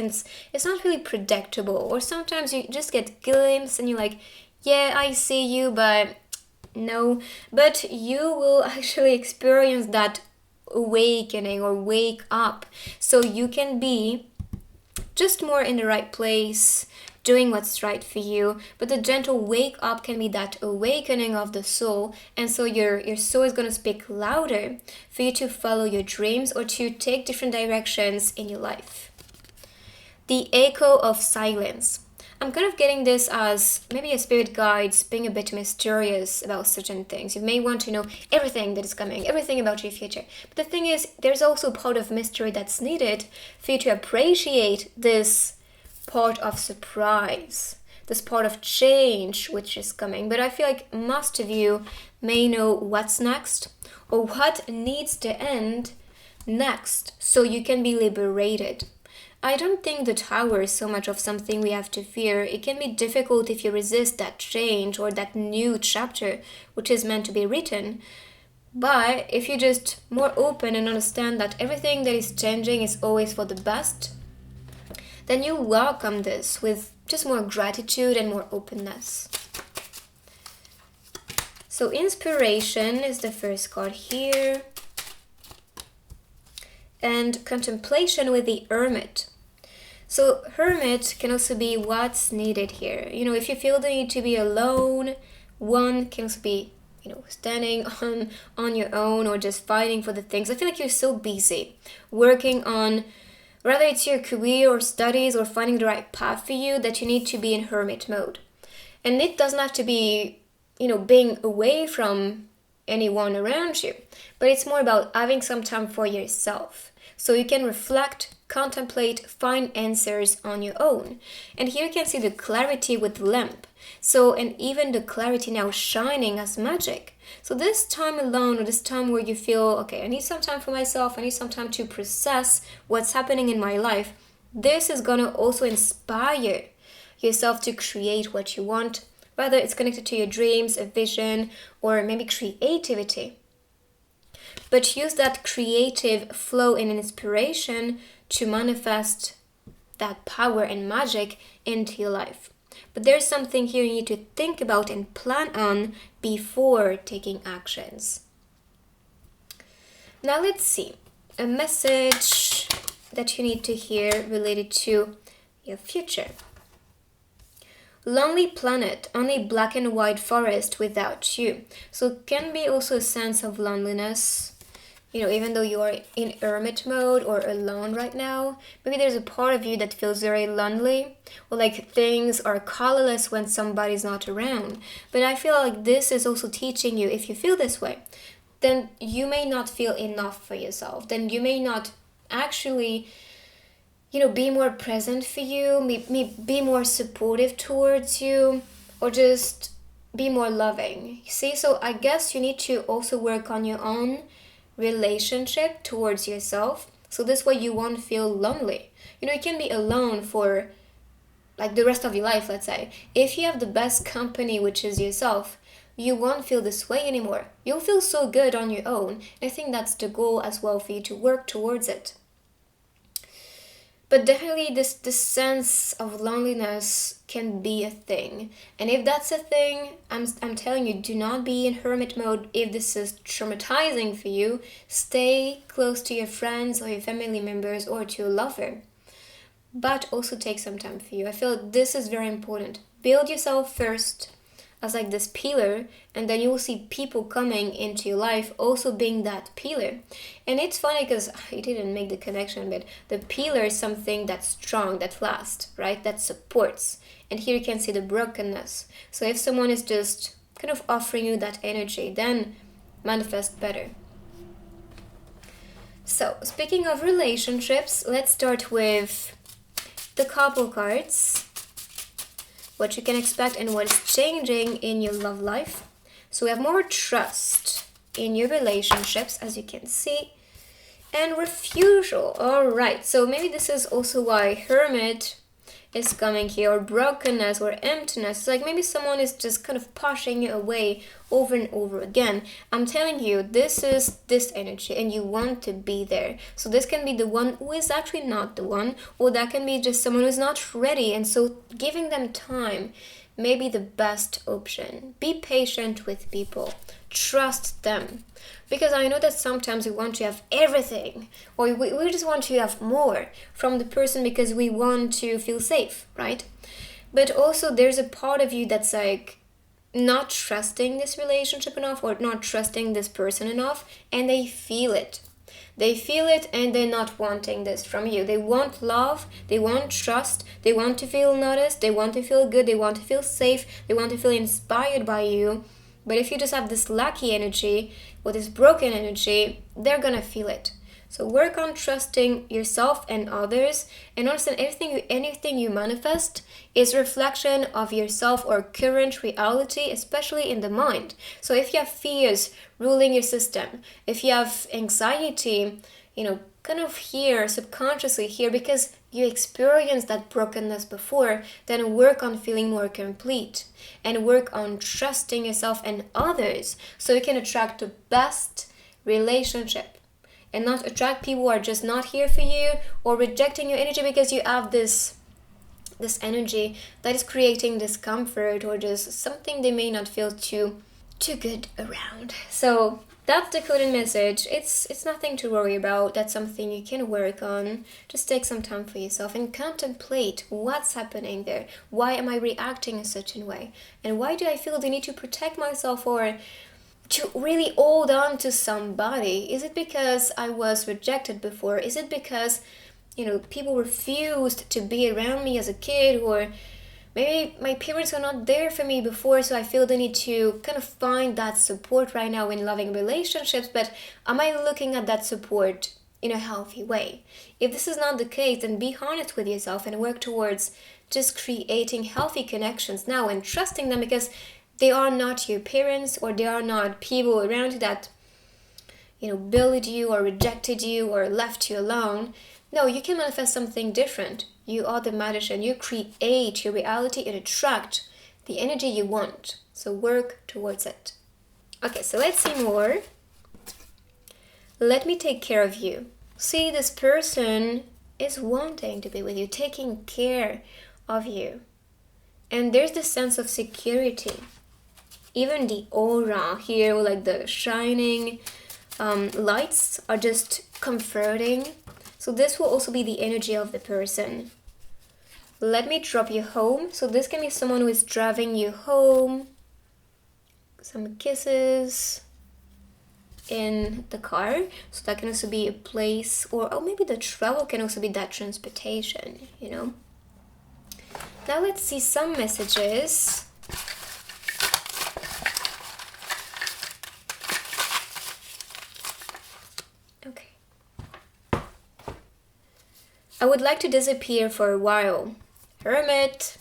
not really predictable. Or sometimes you just get glimpses and you're like, yeah, I see you, but no. But you will actually experience that awakening or wake up, so you can be just more in the right place, doing what's right for you. But the gentle wake up can be that awakening of the soul, and so your soul is going to speak louder for you to follow your dreams or to take different directions in your life. The echo of silence. I'm kind of getting this as maybe a spirit guides being a bit mysterious about certain things. You may want to know everything that is coming, everything about your future. But the thing is, there's also a part of mystery that's needed for you to appreciate this part of surprise, this part of change which is coming. But I feel like most of you may know what's next or what needs to end next, so you can be liberated. I don't think the tower is so much of something we have to fear. It can be difficult if you resist that change or that new chapter which is meant to be written. But if you're just more open and understand that everything that is changing is always for the best, then you welcome this with just more gratitude and more openness. So inspiration is the first card here. And contemplation with the hermit. So hermit can also be what's needed here. If you feel the need to be alone, one can also be, standing on your own or just fighting for the things. I feel like you're so busy working on, whether it's your career or studies or finding the right path for you, that you need to be in hermit mode. And it doesn't have to be, being away from anyone around you, but it's more about having some time for yourself, so you can reflect, contemplate, find answers on your own. And here you can see the clarity with the lamp. So, and even the clarity now shining as magic. So this time alone, or this time where you feel, okay, I need some time for myself, I need some time to process what's happening in my life, this is gonna also inspire yourself to create what you want, whether it's connected to your dreams, a vision, or maybe creativity. But use that creative flow and inspiration to manifest that power and magic into your life. But there's something here you need to think about and plan on before taking actions. Now let's see. A message that you need to hear related to your future. Lonely planet, only black and white forest without you. So it can be also a sense of loneliness. Even though you are in hermit mode or alone right now, maybe there's a part of you that feels very lonely, or like things are colorless when somebody's not around. But I feel like this is also teaching you, if you feel this way, then you may not feel enough for yourself. Then you may not actually, be more present for you, be more supportive towards you, or just be more loving. See, so I guess you need to also work on your own relationship towards yourself, so this way you won't feel lonely. You can be alone for like the rest of your life. Let's say if you have the best company, which is yourself, you won't feel this way anymore. You'll feel so good on your own, and I think that's the goal as well, for you to work towards it. But definitely this sense of loneliness can be a thing. And if that's a thing, I'm telling you, do not be in hermit mode. If this is traumatizing for you, stay close to your friends or your family members or to a lover. but also take some time for you. I feel this is very important. Build yourself first as like this pillar, and then you will see people coming into your life also being that pillar. And it's funny because I didn't make the connection, but the pillar is something that's strong, that lasts, right? That supports. And here you can see the brokenness. So if someone is just kind of offering you that energy, then manifest better. So speaking of relationships, let's start with the couple cards, what you can expect and what is changing in your love life. So we have more trust in your relationships, as you can see, and refusal. All right, so maybe this is also why Hermit is coming here, or brokenness or emptiness. It's like maybe someone is just kind of pushing you away over and over again. I'm telling you, this is this energy and you want to be there. So this can be the one who is actually not the one, or that can be just someone who's not ready, and so giving them time may be the best option. Be patient with people, trust them, because I know that sometimes we want to have everything, or we just want to have more from the person because we want to feel safe, right? But also there's a part of you that's like not trusting this relationship enough, or not trusting this person enough, and they feel it. They feel it and they're not wanting this from you. They want love, they want trust, they want to feel noticed, they want to feel good, they want to feel safe, they want to feel inspired by you. But if you just have this lucky energy or this broken energy, they're gonna feel it. So work on trusting yourself and others, and understand anything you manifest is reflection of yourself or current reality, especially in the mind. So if you have fears ruling your system, if you have anxiety, kind of here, subconsciously here, because you experienced that brokenness before, then work on feeling more complete and work on trusting yourself and others so you can attract the best relationship and not attract people who are just not here for you or rejecting your energy because you have this energy that is creating discomfort or just something they may not feel too good around. So that's the coded message. It's nothing to worry about. That's something you can work on. Just take some time for yourself and contemplate what's happening there. Why am I reacting in such a way? And why do I feel the need to protect myself or to really hold on to somebody? Is it because I was rejected before? Is it because, people refused to be around me as a kid, or maybe my parents are not there for me before, so I feel the need to kind of find that support right now in loving relationships, but am I looking at that support in a healthy way? If this is not the case, then be honest with yourself and work towards just creating healthy connections now and trusting them, because they are not your parents or they are not people around you that, bullied you or rejected you or left you alone. No, you can manifest something different. You are the magician. You create your reality and attract the energy you want. So work towards it. Okay, so let's see more. Let me take care of you. See, this person is wanting to be with you, taking care of you. And there's this sense of security. Even the aura here, like the shining lights, are just comforting. So this will also be the energy of the person. Let me drop you home. So this can be someone who is driving you home. Some kisses in the car. So that can also be a place, or maybe the travel can also be that transportation, Now let's see some messages. Okay. I would like to disappear for a while. Hermit,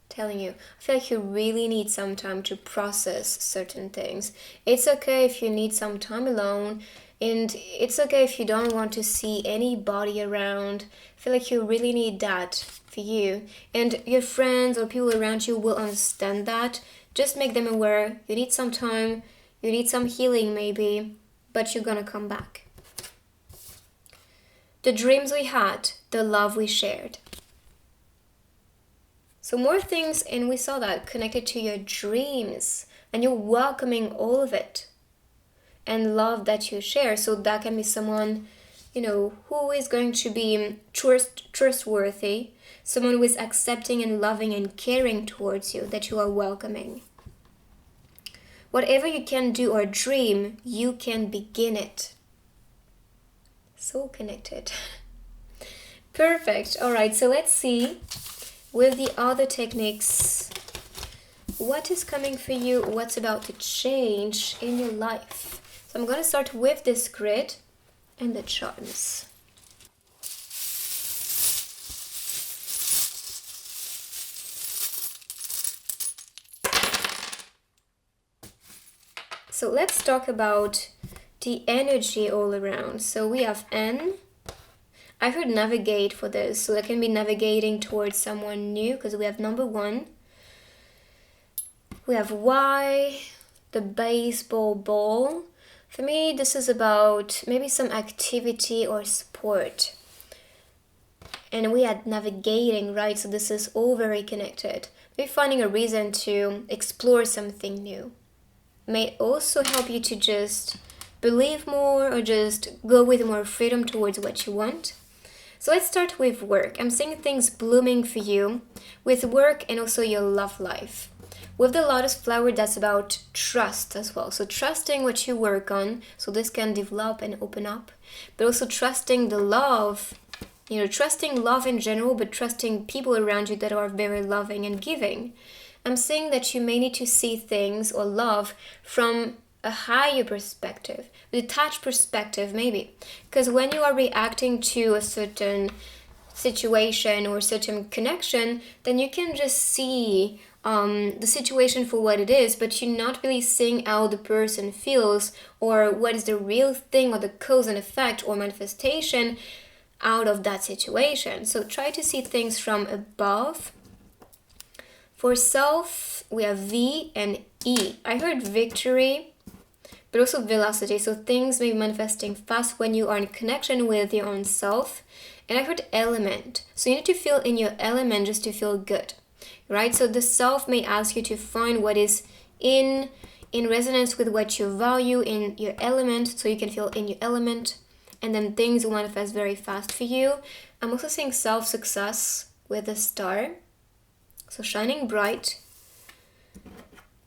telling you, I feel like you really need some time to process certain things. It's okay if you need some time alone, and it's okay if you don't want to see anybody around. I feel like you really need that for you, and your friends or people around you will understand that. Just make them aware you need some time, you need some healing maybe, but you're gonna come back. The dreams we had, the love we shared. So more things, and we saw that connected to your dreams, and you're welcoming all of it and love that you share. So that can be someone, who is going to be trustworthy, someone who is accepting and loving and caring towards you, that you are welcoming. Whatever you can do or dream, you can begin it. So connected. Perfect. All right, so let's see with the other techniques, what is coming for you, what's about to change in your life. So I'm going to start with this grid and the charms. So let's talk about the energy all around. So we have N. I heard navigate for this, so that can be navigating towards someone new, because we have number 1. We have Y, the baseball ball. For me, this is about maybe some activity or sport. And we had navigating, right? So this is all very connected. Maybe finding a reason to explore something new. May also help you to just believe more or just go with more freedom towards what you want. So let's start with work. I'm seeing things blooming for you with work and also your love life. With the lotus flower, that's about trust as well. So trusting what you work on, so this can develop and open up. But also trusting the love, trusting love in general, but trusting people around you that are very loving and giving. I'm saying that you may need to see things or love from a higher perspective, a detached perspective maybe. Because when you are reacting to a certain situation or certain connection, then you can just see the situation for what it is, but you're not really seeing how the person feels or what is the real thing or the cause and effect or manifestation out of that situation. So try to see things from above. For self, we have V and E. I heard victory, but also velocity. So things may be manifesting fast when you are in connection with your own self. And I heard element. So you need to feel in your element just to feel good, right? So the self may ask you to find what is in resonance with what you value in your element, so you can feel in your element. And then things will manifest very fast for you. I'm also seeing self-success with a star. So shining bright.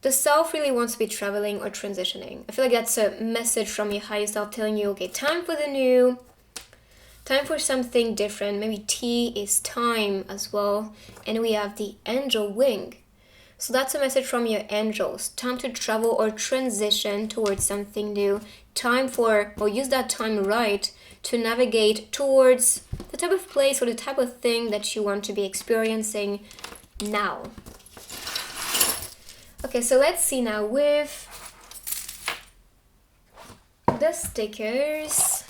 The self really wants to be traveling or transitioning. I feel like that's a message from your higher self telling you, okay, time for the new, time for something different. Maybe T is time as well. And we have the angel wing. So that's a message from your angels. Time to travel or transition towards something new. Time for, or use that time right to navigate towards the type of place or the type of thing that you want to be experiencing now. Okay, so let's see now with the stickers.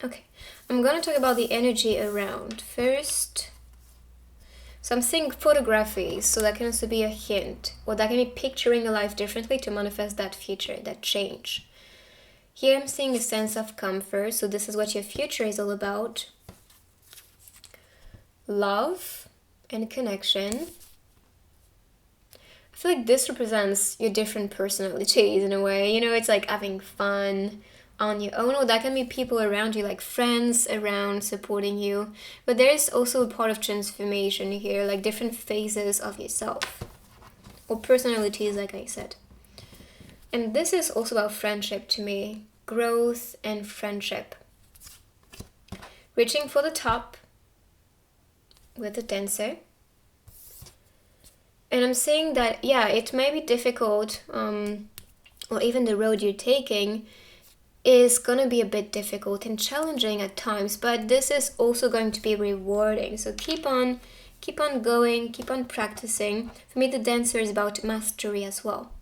Okay, I'm gonna talk about the energy around first. So I'm seeing photography, so that can also be a hint, or that can be picturing a life differently to manifest that future, that change. Here I'm seeing a sense of comfort, so this is what your future is all about. Love and connection. I feel like this represents your different personalities in a way, it's like having fun on your own, or that can be people around you, like friends around supporting you. But there is also a part of transformation here, like different phases of yourself or personalities, like I said. And this is also about friendship to me, growth and friendship. Reaching for the top with the dancer. And I'm saying that, yeah, it may be difficult, or even the road you're taking is gonna be a bit difficult and challenging at times, but this is also going to be rewarding. So keep on going, keep on practicing. For me, the dancer is about mastery as well.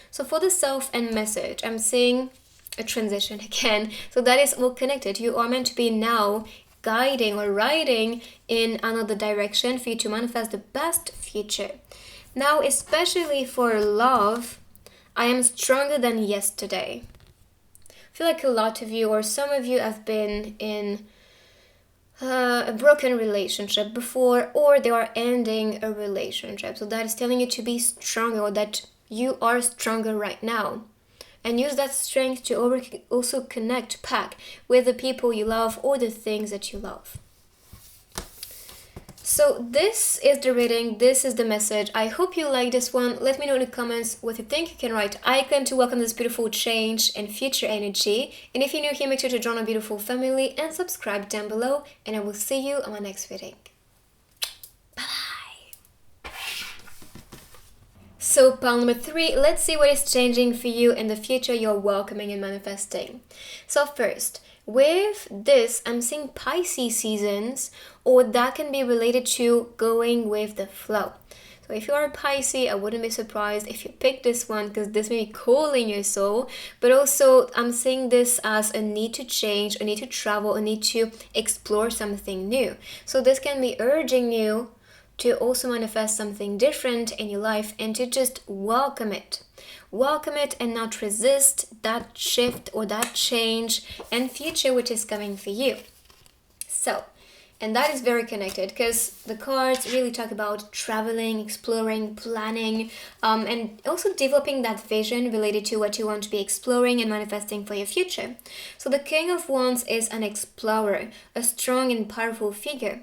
So for the self and message, I'm seeing a transition again. So that is all connected. You are meant to be now guiding or riding in another direction for you to manifest the best future. Now, especially for love, I am stronger than yesterday. I feel like a lot of you or some of you have been in a broken relationship before, or they are ending a relationship. So that is telling you to be stronger, or that you are stronger right now. And use that strength to also connect back with the people you love or the things that you love. So this is the reading, this is the message. I hope you like this one. Let me know in the comments what you think. You can write icon to welcome this beautiful change and future energy. And if you're new here, make sure to join our beautiful family and subscribe down below. And I will see you on my next reading. Bye-bye. So pile number 3, let's see what is changing for you in the future you're welcoming and manifesting. So first, with this, I'm seeing Pisces seasons, or that can be related to going with the flow. So if you are a Pisces, I wouldn't be surprised if you pick this one, because this may be calling your soul. But also, I'm seeing this as a need to change, a need to travel, a need to explore something new. So this can be urging you to also manifest something different in your life and to just welcome it. Welcome it and not resist that shift or that change and future which is coming for you. So, and that is very connected, because the cards really talk about traveling, exploring, planning, and also developing that vision related to what you want to be exploring and manifesting for your future. So the King of Wands is an explorer, a strong and powerful figure.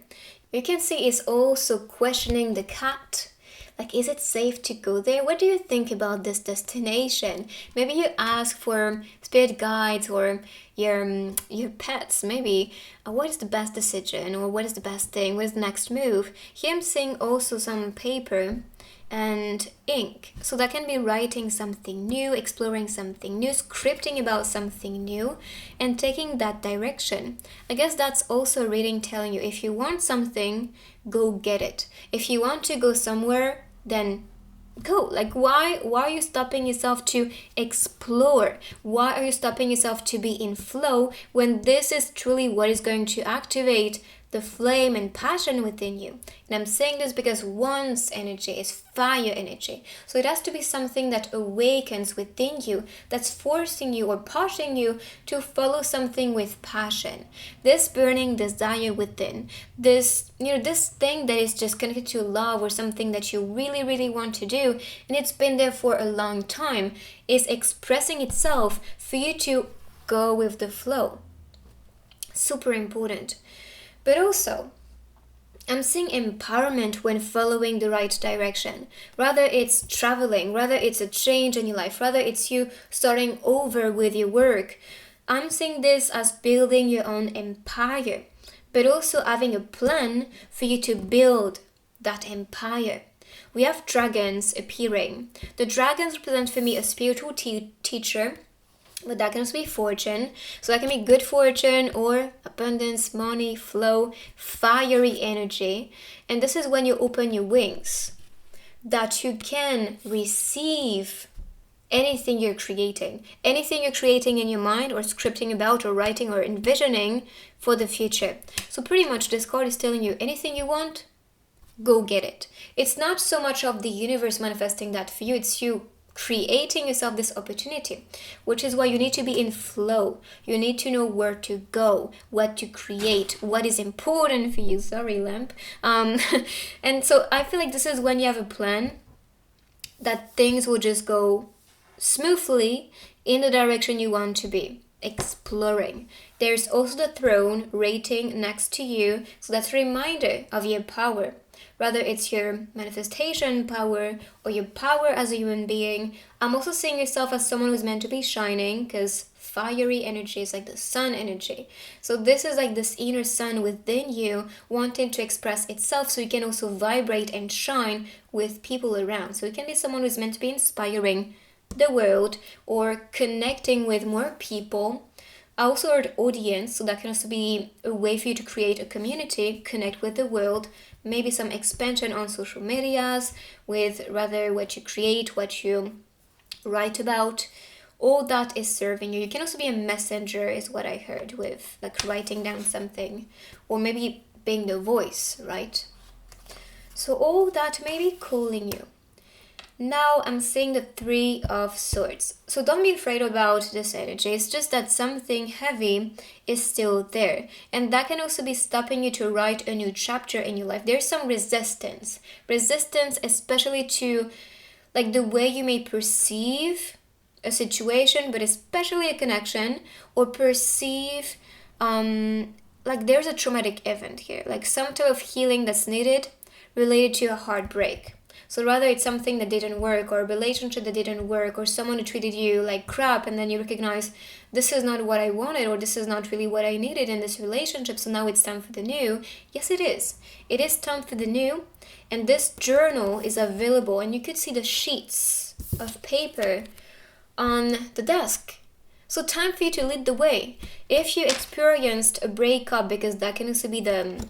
You can see he's also questioning the cat. Like, is it safe to go there? What do you think about this destination? Maybe you ask for spirit guides or your pets. Maybe what is the best decision, or what is the best thing? What is the next move? Here I'm seeing also some paper and ink. So that can be writing something new, exploring something new, scripting about something new, and taking that direction. I guess that's also a reading telling you, if you want something, go get it. If you want to go somewhere, then go. Like, why are you stopping yourself to explore? Why are you stopping yourself to be in flow when this is truly what is going to activate the flame and passion within you? And I'm saying this because Wands energy is fire energy. So it has to be something that awakens within you, that's forcing you or pushing you to follow something with passion. This burning desire within, this thing that is just connected to love, or something that you really, really want to do, and it's been there for a long time, is expressing itself for you to go with the flow. Super important. But also, I'm seeing empowerment when following the right direction. Rather it's traveling, rather it's a change in your life, rather it's you starting over with your work. I'm seeing this as building your own empire, but also having a plan for you to build that empire. We have dragons appearing. The dragons represent for me a spiritual teacher, but that can also be fortune. So that can be good fortune or abundance, money, flow, fiery energy. And this is when you open your wings, that you can receive anything you're creating. Anything you're creating in your mind, or scripting about, or writing, or envisioning for the future. So pretty much this card is telling you, anything you want, go get it. It's not so much of the universe manifesting that for you, it's you creating yourself this opportunity, which is why you need to be in flow. You need to know where to go, what to create, what is important for you. Sorry, lamp. And so I feel like this is when you have a plan, that things will just go smoothly in the direction you want to be exploring. There's also the throne rating next to you, so that's a reminder of your power. Whether it's your manifestation power or your power as a human being. I'm also seeing yourself as someone who's meant to be shining, because fiery energy is like the sun energy. So this is like this inner sun within you wanting to express itself, so you can also vibrate and shine with people around. So you can be someone who's meant to be inspiring the world or connecting with more people. I also heard audience, so that can also be a way for you to create a community, connect with the world, maybe some expansion on social medias with rather what you create, what you write about. All that is serving you. You can also be a messenger, is what I heard, with like writing down something, or maybe being the voice, right? So all that may be calling you. Now I'm seeing the Three of Swords. So don't be afraid about this energy. It's just that something heavy is still there. And that can also be stopping you to write a new chapter in your life. There's some resistance. Resistance especially to like the way you may perceive a situation, but especially a connection, or perceive like there's a traumatic event here, like some type of healing that's needed related to a heartbreak. So rather it's something that didn't work, or a relationship that didn't work, or someone who treated you like crap, and then you recognize this is not what I wanted, or this is not really what I needed in this relationship, so now it's time for the new. Yes, it is. It is time for the new, and this journal is available, and you could see the sheets of paper on the desk. So time for you to lead the way. If you experienced a breakup, because that can also be the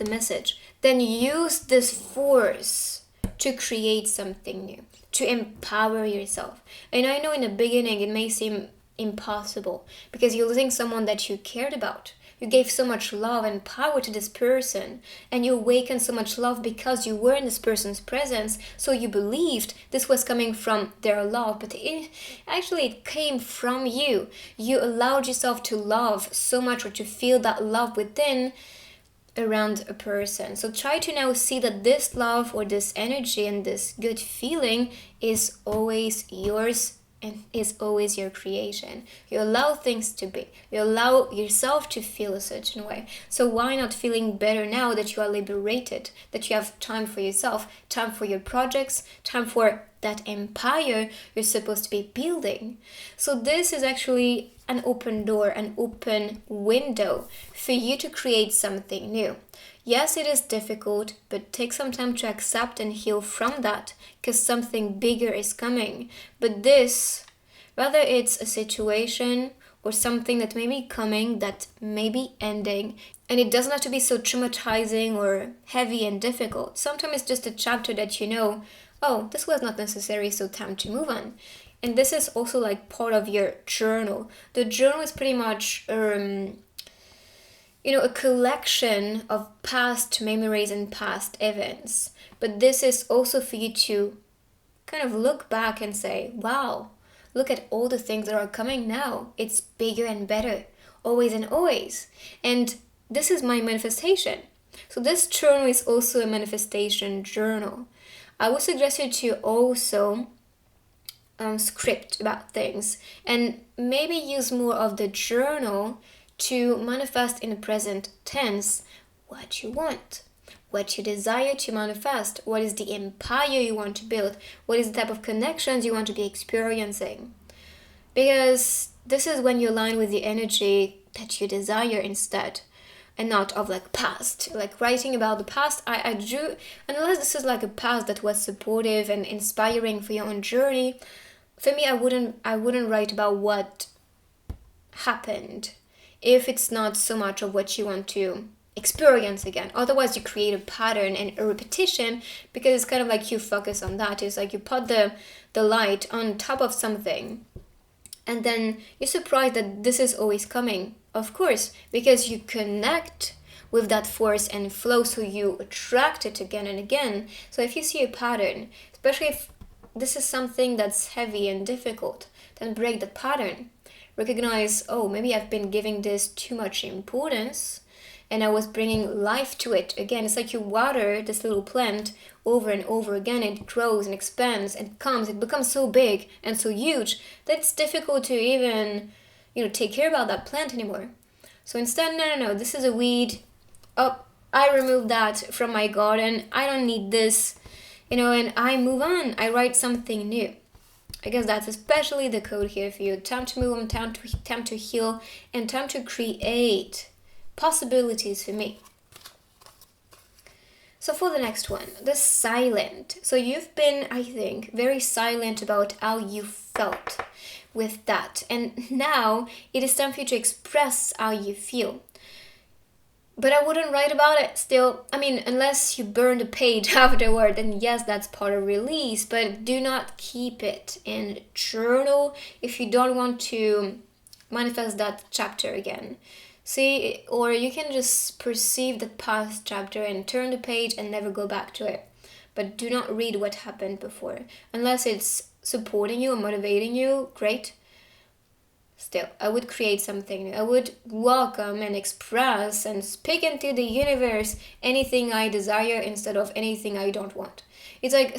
message, then use this force to create something new, to empower yourself. And I know in the beginning it may seem impossible because you're losing someone that you cared about. You gave so much love and power to this person, and you awakened so much love because you were in this person's presence, so you believed this was coming from their love, but it came from you. You allowed yourself to love so much, or to feel that love within around a person. So try to now see that this love or this energy and this good feeling is always yours and is always your creation. You allow things to be. You allow yourself to feel a certain way. So why not feeling better now that you are liberated, that you have time for yourself, time for your projects, time for that empire you're supposed to be building. So this is actually an open door, an open window for you to create something new. Yes, it is difficult, but take some time to accept and heal from that, because something bigger is coming. But this, whether it's a situation or something that may be coming, that may be ending, and it doesn't have to be so traumatizing or heavy and difficult. Sometimes it's just a chapter that you know, oh, this was not necessary, so time to move on. And this is also like part of your journal. The journal is pretty much a collection of past memories and past events. But this is also for you to kind of look back and say, wow, look at all the things that are coming now. It's bigger and better, always and always. And this is my manifestation. So this journal is also a manifestation journal. I would suggest you to also script about things, and maybe use more of the journal to manifest in the present tense what you want, what you desire to manifest, what is the empire you want to build, what is the type of connections you want to be experiencing. Because this is when you align with the energy that you desire instead, and not of like past, like writing about the past. I do, unless this is like a past that was supportive and inspiring for your own journey. For me, I wouldn't write about what happened if it's not so much of what you want to experience again. Otherwise, you create a pattern and a repetition, because it's kind of like you focus on that. It's like you put the light on top of something, and then you're surprised that this is always coming. Of course, because you connect with that force and flow, so you attract it again and again. So if you see a pattern, especially if this is something that's heavy and difficult, then break that pattern. Recognize, oh, maybe I've been giving this too much importance, and I was bringing life to it. Again, it's like you water this little plant over and over again. It grows and expands and it becomes so big and so huge that it's difficult to even take care about that plant anymore. So instead, no, this is a weed. Oh, I removed that from my garden. I don't need this, and I move on. I write something new. I guess that's especially the code here for you. Time to move on, time to heal, and time to create possibilities for me. So for the next one, the silent. So you've been, I think, very silent about how you felt with that. And now it is time for you to express how you feel. But I wouldn't write about it still. I mean, unless you burn the page afterward, then yes, that's part of release. But do not keep it in journal if you don't want to manifest that chapter again. See, or you can just perceive the past chapter and turn the page and never go back to it. but do not read what happened before. Unless it's supporting you or motivating you, great. Still, I would create something new. I would welcome and express and speak into the universe anything I desire instead of anything I don't want. It's like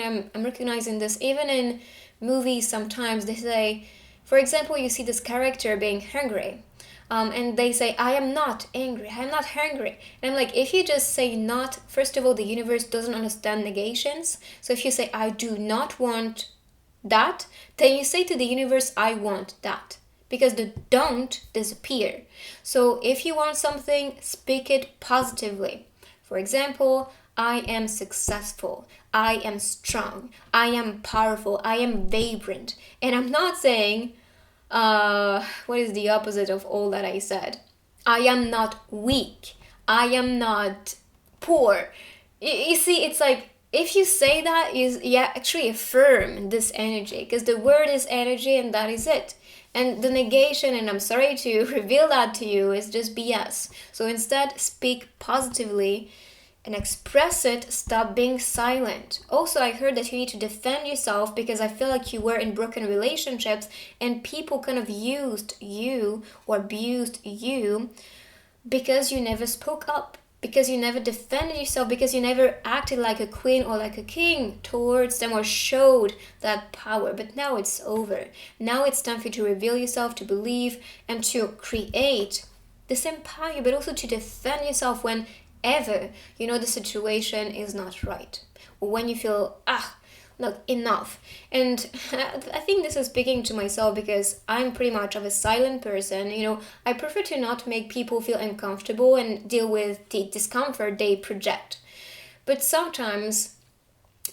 I'm recognizing this even in movies. Sometimes they say, for example, you see this character being hungry, and they say, I am not angry, I am not hungry. And I'm like, if you just say not, first of all, the universe doesn't understand negations. So if you say, I do not want that, then you say to the universe, I want that. Because the don't disappear. So if you want something, speak it positively. For example, I am successful, I am strong, I am powerful, I am vibrant. And I'm not saying, what is the opposite of all that I said? I am not weak, I am not poor. You see, it's like, if you say that, you actually affirm this energy, because the word is energy and that is it. And the negation, and I'm sorry to reveal that to you, is just BS. So instead, speak positively and express it. Stop being silent. Also, I heard that you need to defend yourself, because I feel like you were in broken relationships and people kind of used you or abused you because you never spoke up, because you never defended yourself, because you never acted like a queen or like a king towards them or showed that power. But now it's over. Now it's time for you to reveal yourself, to believe, and to create this empire, but also to defend yourself whenever you know the situation is not right, or when you feel, look, enough. And I think this is speaking to myself, because I'm pretty much of a silent person. I prefer to not make people feel uncomfortable and deal with the discomfort they project. But sometimes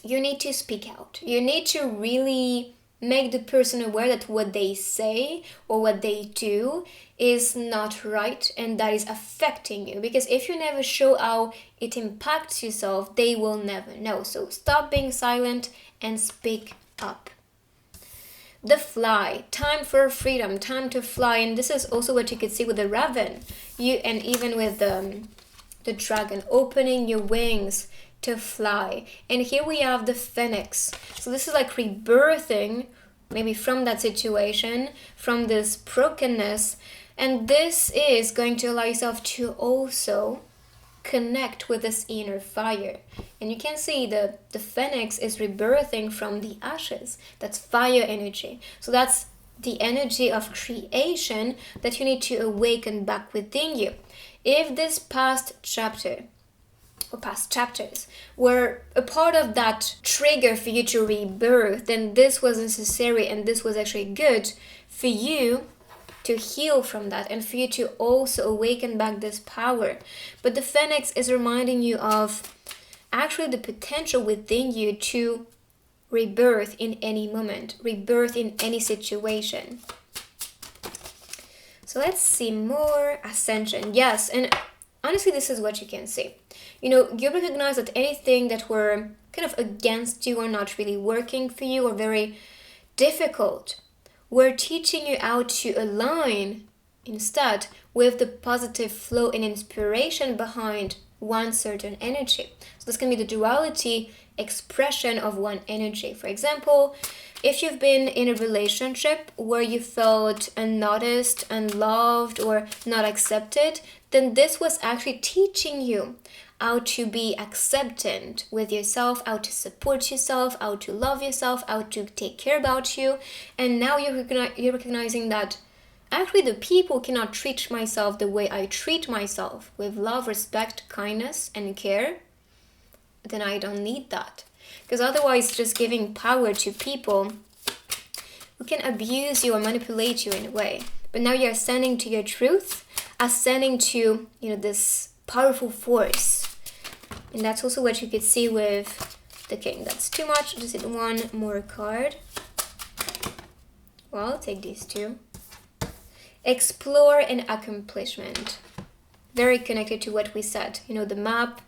you need to speak out. You need to really make the person aware that what they say or what they do is not right and that is affecting you. Because if you never show how it impacts yourself, they will never know. So stop being silent and speak up. The fly, time for freedom, time to fly. And this is also what you could see with the raven, and even with the dragon, opening your wings to fly. And here we have the phoenix. So this is like rebirthing, maybe from that situation, from this brokenness. And this is going to allow yourself to also connect with this inner fire. And you can see the phoenix is rebirthing from the ashes. That's fire energy. So that's the energy of creation that you need to awaken back within you. If this past chapter or past chapters were a part of that trigger for you to rebirth, then this was necessary and this was actually good for you to heal from that and for you to also awaken back this power. But the phoenix is reminding you of actually the potential within you to rebirth in any moment, rebirth in any situation. So let's see more. Ascension. Yes, and honestly, this is what you can see. You recognize that anything that were kind of against you or not really working for you or very difficult, we're teaching you how to align instead with the positive flow and inspiration behind one certain energy. So this can be the duality expression of one energy. For example, if you've been in a relationship where you felt unnoticed, unloved, or not accepted, then this was actually teaching you how to be acceptant with yourself, how to support yourself, how to love yourself, how to take care about you. And now you're recognizing that actually the people cannot treat myself the way I treat myself, with love, respect, kindness, and care. Then I don't need that. Because otherwise, just giving power to people who can abuse you or manipulate you in a way. But now you're ascending to your truth, ascending to, this powerful force. And that's also what you could see with the king. That's too much. Just hit one more card. Well, I'll take these two. Explore and accomplishment. Very connected to what we said. The map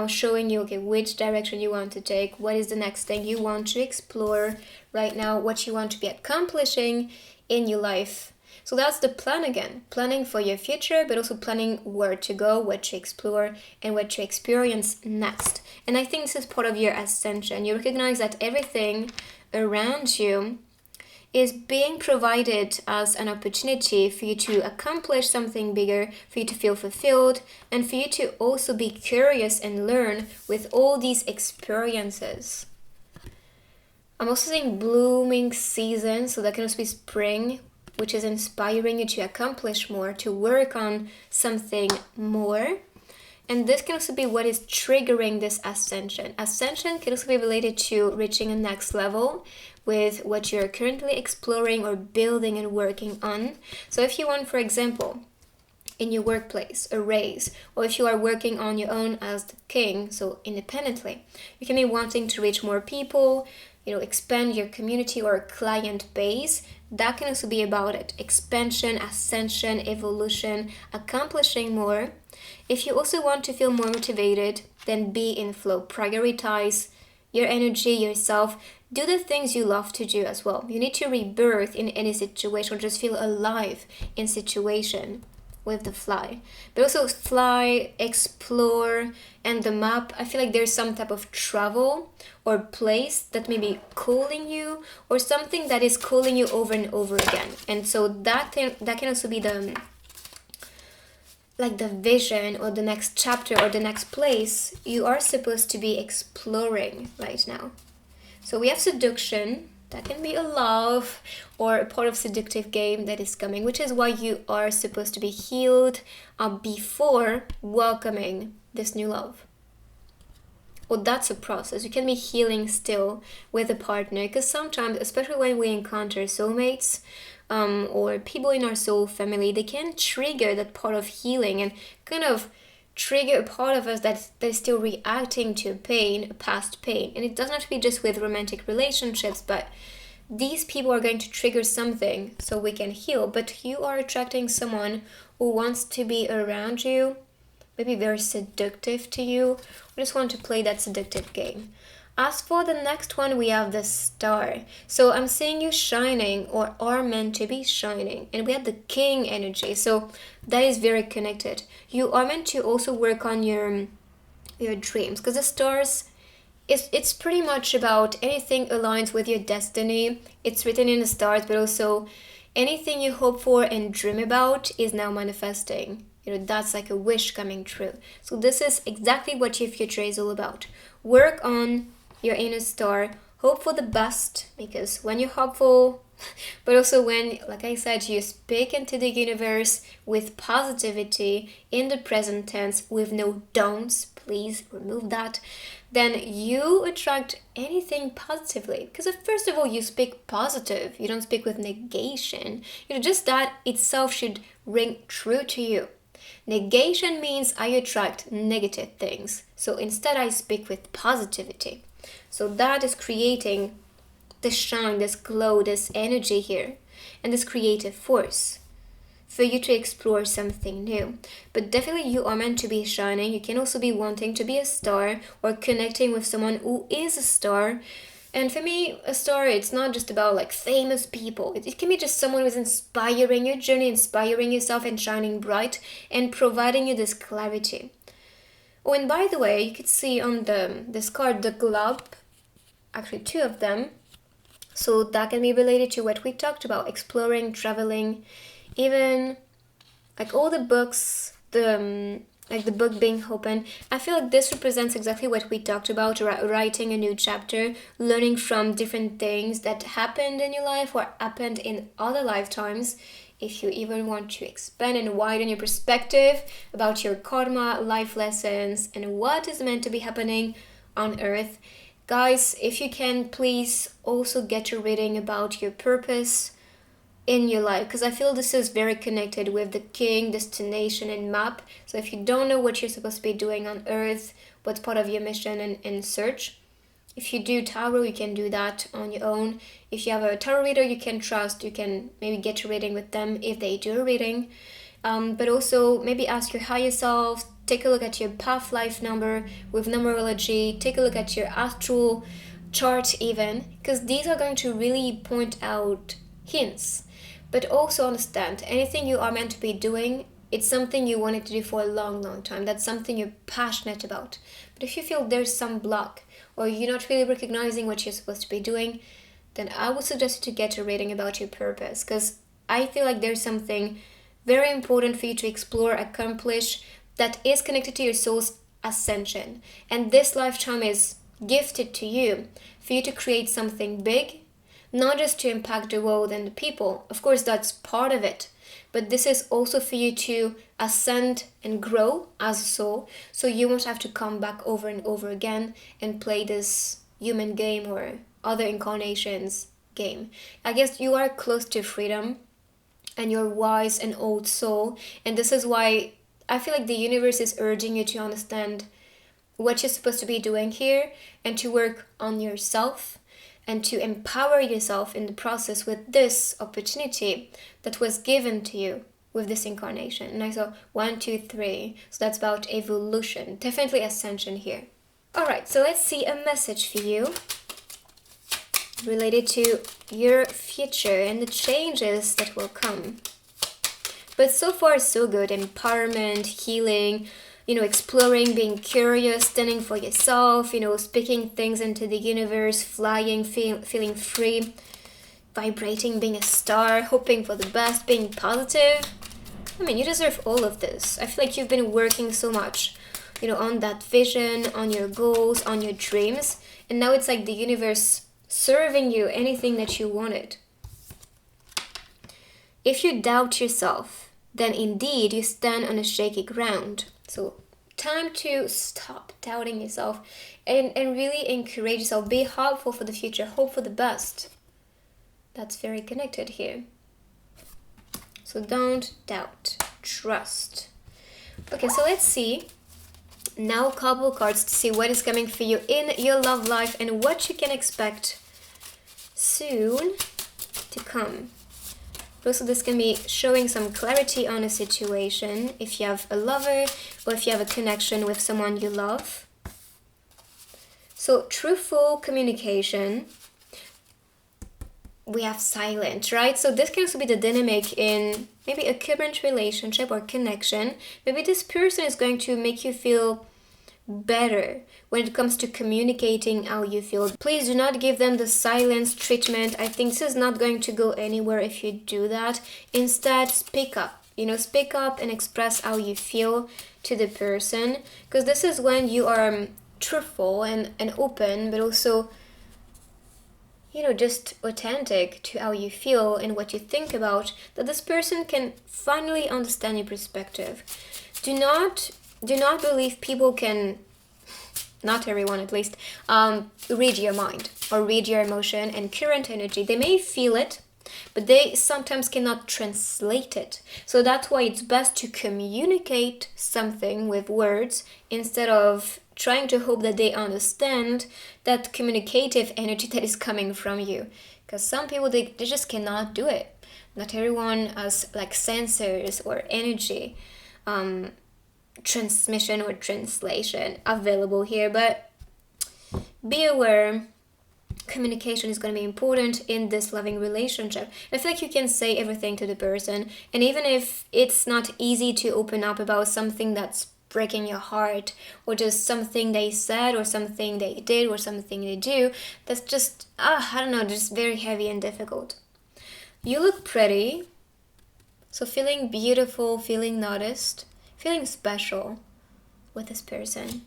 showing you, which direction you want to take, what is the next thing you want to explore right now, what you want to be accomplishing in your life. So that's the plan again. Planning for your future, but also planning where to go, what to explore, and what to experience next. And I think this is part of your ascension. You recognize that everything around you is being provided as an opportunity for you to accomplish something bigger, for you to feel fulfilled, and for you to also be curious and learn with all these experiences. I'm also seeing blooming season, so that can also be spring, which is inspiring you to accomplish more, to work on something more. And this can also be what is triggering this ascension. Ascension can also be related to reaching a next level with what you're currently exploring or building and working on. So if you want, for example, in your workplace, a raise, or if you are working on your own as the king, so independently, you can be wanting to reach more people, expand your community or client base. That can also be about it. Expansion, ascension, evolution, accomplishing more. If you also want to feel more motivated, then be in flow. Prioritize your energy, yourself. Do the things you love to do as well. You need to rebirth in any situation or just feel alive in situation with the fly. But also fly, explore, and the map. I feel like there's some type of travel or place that may be calling you, or something that is calling you over and over again. And so that can also be the vision or the next chapter or the next place you are supposed to be exploring right now. So we have seduction. That can be a love or a part of seductive game that is coming, which is why you are supposed to be healed before welcoming this new love. Well, that's a process. You can be healing still with a partner, because sometimes, especially when we encounter soulmates or people in our soul family, they can trigger that part of healing and kind of trigger a part of us that they're still reacting to pain, past pain. And it doesn't have to be just with romantic relationships, but these people are going to trigger something so we can heal. But you are attracting someone who wants to be around you, maybe very seductive to you, or just want to play that seductive game. As for the next one, we have the star. So I'm seeing you shining, or are meant to be shining. And we have the king energy. So that is very connected. You are meant to also work on your dreams, because the stars, it's pretty much about anything aligns with your destiny. It's written in the stars, but also anything you hope for and dream about is now manifesting. That's like a wish coming true. So this is exactly what your future is all about. Work on your inner star, hope for the best, because when you're hopeful, but also when, like I said, you speak into the universe with positivity in the present tense with no don'ts, please remove that, then you attract anything positively. Because first of all, you speak positive, you don't speak with negation. Just that itself should ring true to you. Negation means I attract negative things. So instead I speak with positivity. So that is creating this shine, this glow, this energy here, and this creative force for you to explore something new. But definitely you are meant to be shining. You can also be wanting to be a star or connecting with someone who is a star. And for me, a star, it's not just about famous people. It can be just someone who's inspiring your journey, inspiring yourself and shining bright and providing you this clarity. Oh, and by the way, you could see on this card, the globe, actually two of them. So that can be related to what we talked about, exploring, traveling, even all the books, the book being open. I feel like this represents exactly what we talked about, writing a new chapter, learning from different things that happened in your life or happened in other lifetimes. If you even want to expand and widen your perspective about your karma, life lessons, and what is meant to be happening on earth. Guys, if you can, please also get your reading about your purpose in your life, because I feel this is very connected with the king, destination, and map. So if you don't know what you're supposed to be doing on earth, what's part of your mission and search, if you do tarot, you can do that on your own. If you have a tarot reader you can trust, you can maybe get your reading with them if they do a reading. But also maybe ask your higher self, take a look at your past life number with numerology, take a look at your astral chart even, because these are going to really point out hints. But also understand, anything you are meant to be doing, it's something you wanted to do for a long, long time. That's something you're passionate about. But if you feel there's some block, or you're not really recognizing what you're supposed to be doing, then I would suggest you to get a reading about your purpose. Because I feel like there's something very important for you to explore, accomplish, that is connected to your soul's ascension. And this lifetime is gifted to you for you to create something big, not just to impact the world and the people. Of course, that's part of it. But this is also for you to ascend and grow as a soul, so you won't have to come back over and over again and play this human game or other incarnations game. I guess you are close to freedom and you're wise and old soul, and this is why I feel like the universe is urging you to understand what you're supposed to be doing here and to work on yourself and to empower yourself in the process with this opportunity that was given to you with this incarnation. And I saw 1, 2, 3. So that's about evolution. Definitely ascension here. Alright, so let's see a message for you related to your future and the changes that will come. But so far, so good. Empowerment, healing, exploring, being curious, standing for yourself, speaking things into the universe, flying, feeling free, vibrating, being a star, hoping for the best, being positive. I mean, you deserve all of this. I feel like you've been working so much, on that vision, on your goals, on your dreams, and now it's like the universe serving you anything that you wanted. If you doubt yourself, then indeed you stand on a shaky ground. So time to stop doubting yourself and really encourage yourself. Be hopeful for the future. Hope for the best. That's very connected here. So don't doubt. Trust. Okay, so let's see. Now a couple cards to see what is coming for you in your love life and what you can expect soon to come. Also, this can be showing some clarity on a situation if you have a lover or if you have a connection with someone you love. So, truthful communication. We have silent, right? So this can also be the dynamic in maybe a current relationship or connection. Maybe this person is going to make you feel better when it comes to communicating how you feel. Please do not give them the silence treatment. I think this is not going to go anywhere if you do that. Instead, speak up. Speak up and express how you feel to the person, because this is when you are truthful and open, but also just authentic to how you feel and what you think about, that this person can finally understand your perspective. Do not believe people can, not everyone at least, read your mind or read your emotion and current energy. They may feel it, but they sometimes cannot translate it. So that's why it's best to communicate something with words instead of trying to hope that they understand that communicative energy that is coming from you. Because some people, they just cannot do it. Not everyone has like sensors or energy transmission or translation available here, but be aware. Communication is going to be important in this loving relationship. I feel like you can say everything to the person, and even if it's not easy to open up about something that's breaking your heart, or just something they said or something they did or something they do, that's just I don't know, just very heavy and difficult. You look pretty, so feeling beautiful, feeling noticed, feeling special with this person.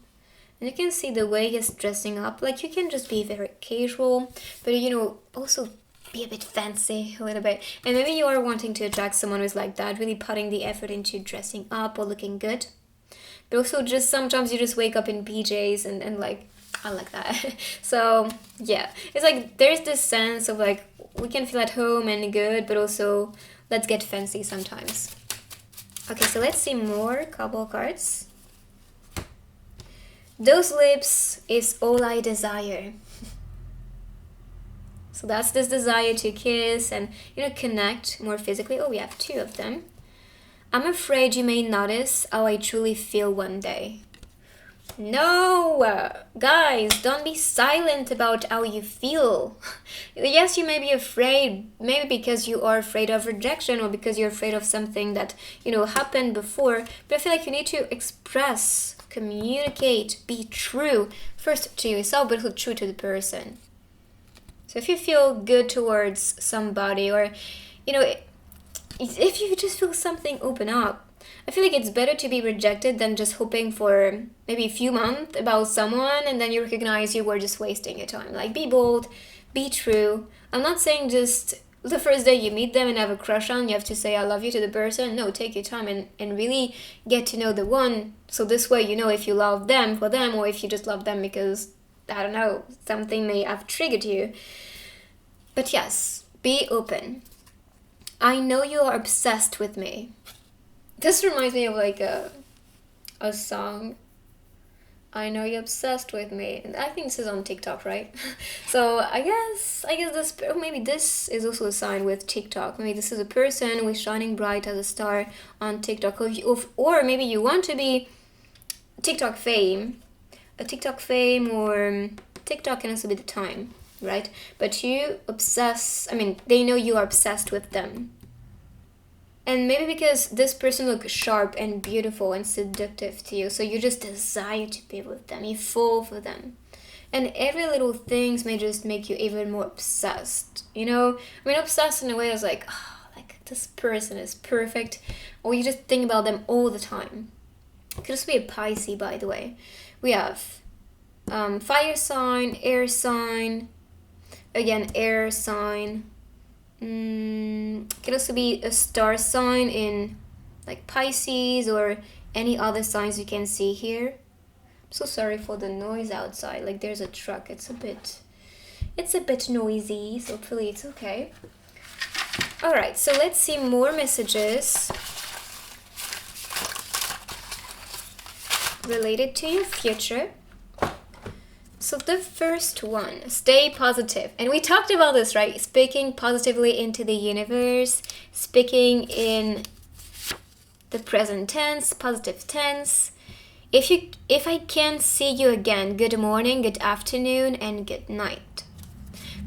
And you can see the way he's dressing up. Like, you can just be very casual, but also be a bit fancy a little bit. And maybe you are wanting to attract someone who's like that, really putting the effort into dressing up or looking good. But also just sometimes you just wake up in PJs and like, I like that. So yeah, it's like there's this sense of like, we can feel at home and good, but also let's get fancy sometimes. Okay, so let's see more couple cards. Those lips is all I desire. So that's this desire to kiss and connect more physically. Oh, we have 2 of them. I'm afraid you may notice how I truly feel one day. No, guys, don't be silent about how you feel. Yes, you may be afraid, maybe because you are afraid of rejection or because you're afraid of something that, happened before. But I feel like you need to express, communicate, be true, first to yourself, but also true to the person. So if you feel good towards somebody, or, if you just feel something, open up. I feel like it's better to be rejected than just hoping for maybe a few months about someone and then you recognize you were just wasting your time. Like, be bold, be true. I'm not saying just the first day you meet them and have a crush on, you have to say I love you to the person. No, take your time and really get to know the one. So this way you know if you love them for them or if you just love them because, I don't know, something may have triggered you. But yes, be open. I know you are obsessed with me. This reminds me of like a song. I know you're obsessed with me. And I think this is on TikTok, right? So I guess this, or maybe this is also a sign with TikTok. Maybe this is a person who is shining bright as a star on TikTok. Or maybe you want to be TikTok fame. A TikTok fame, or TikTok can also be the time, right? But you they know you are obsessed with them. And maybe because this person looks sharp and beautiful and seductive to you, so you just desire to be with them, you fall for them. And every little things may just make you even more obsessed, obsessed in a way that's like, like this person is perfect, or you just think about them all the time. It could also be a Pisces, by the way. We have fire sign, air sign, again, air sign. Can also be a star sign in like Pisces or any other signs you can see here. I'm so sorry for the noise outside. Like, there's a truck. It's a bit noisy, so hopefully it's okay. All right, so let's see more messages related to your future. So the first one, stay positive. And we talked about this, right? Speaking positively into the universe, speaking in the present tense, positive tense. If I can see you again, good morning, good afternoon, and good night.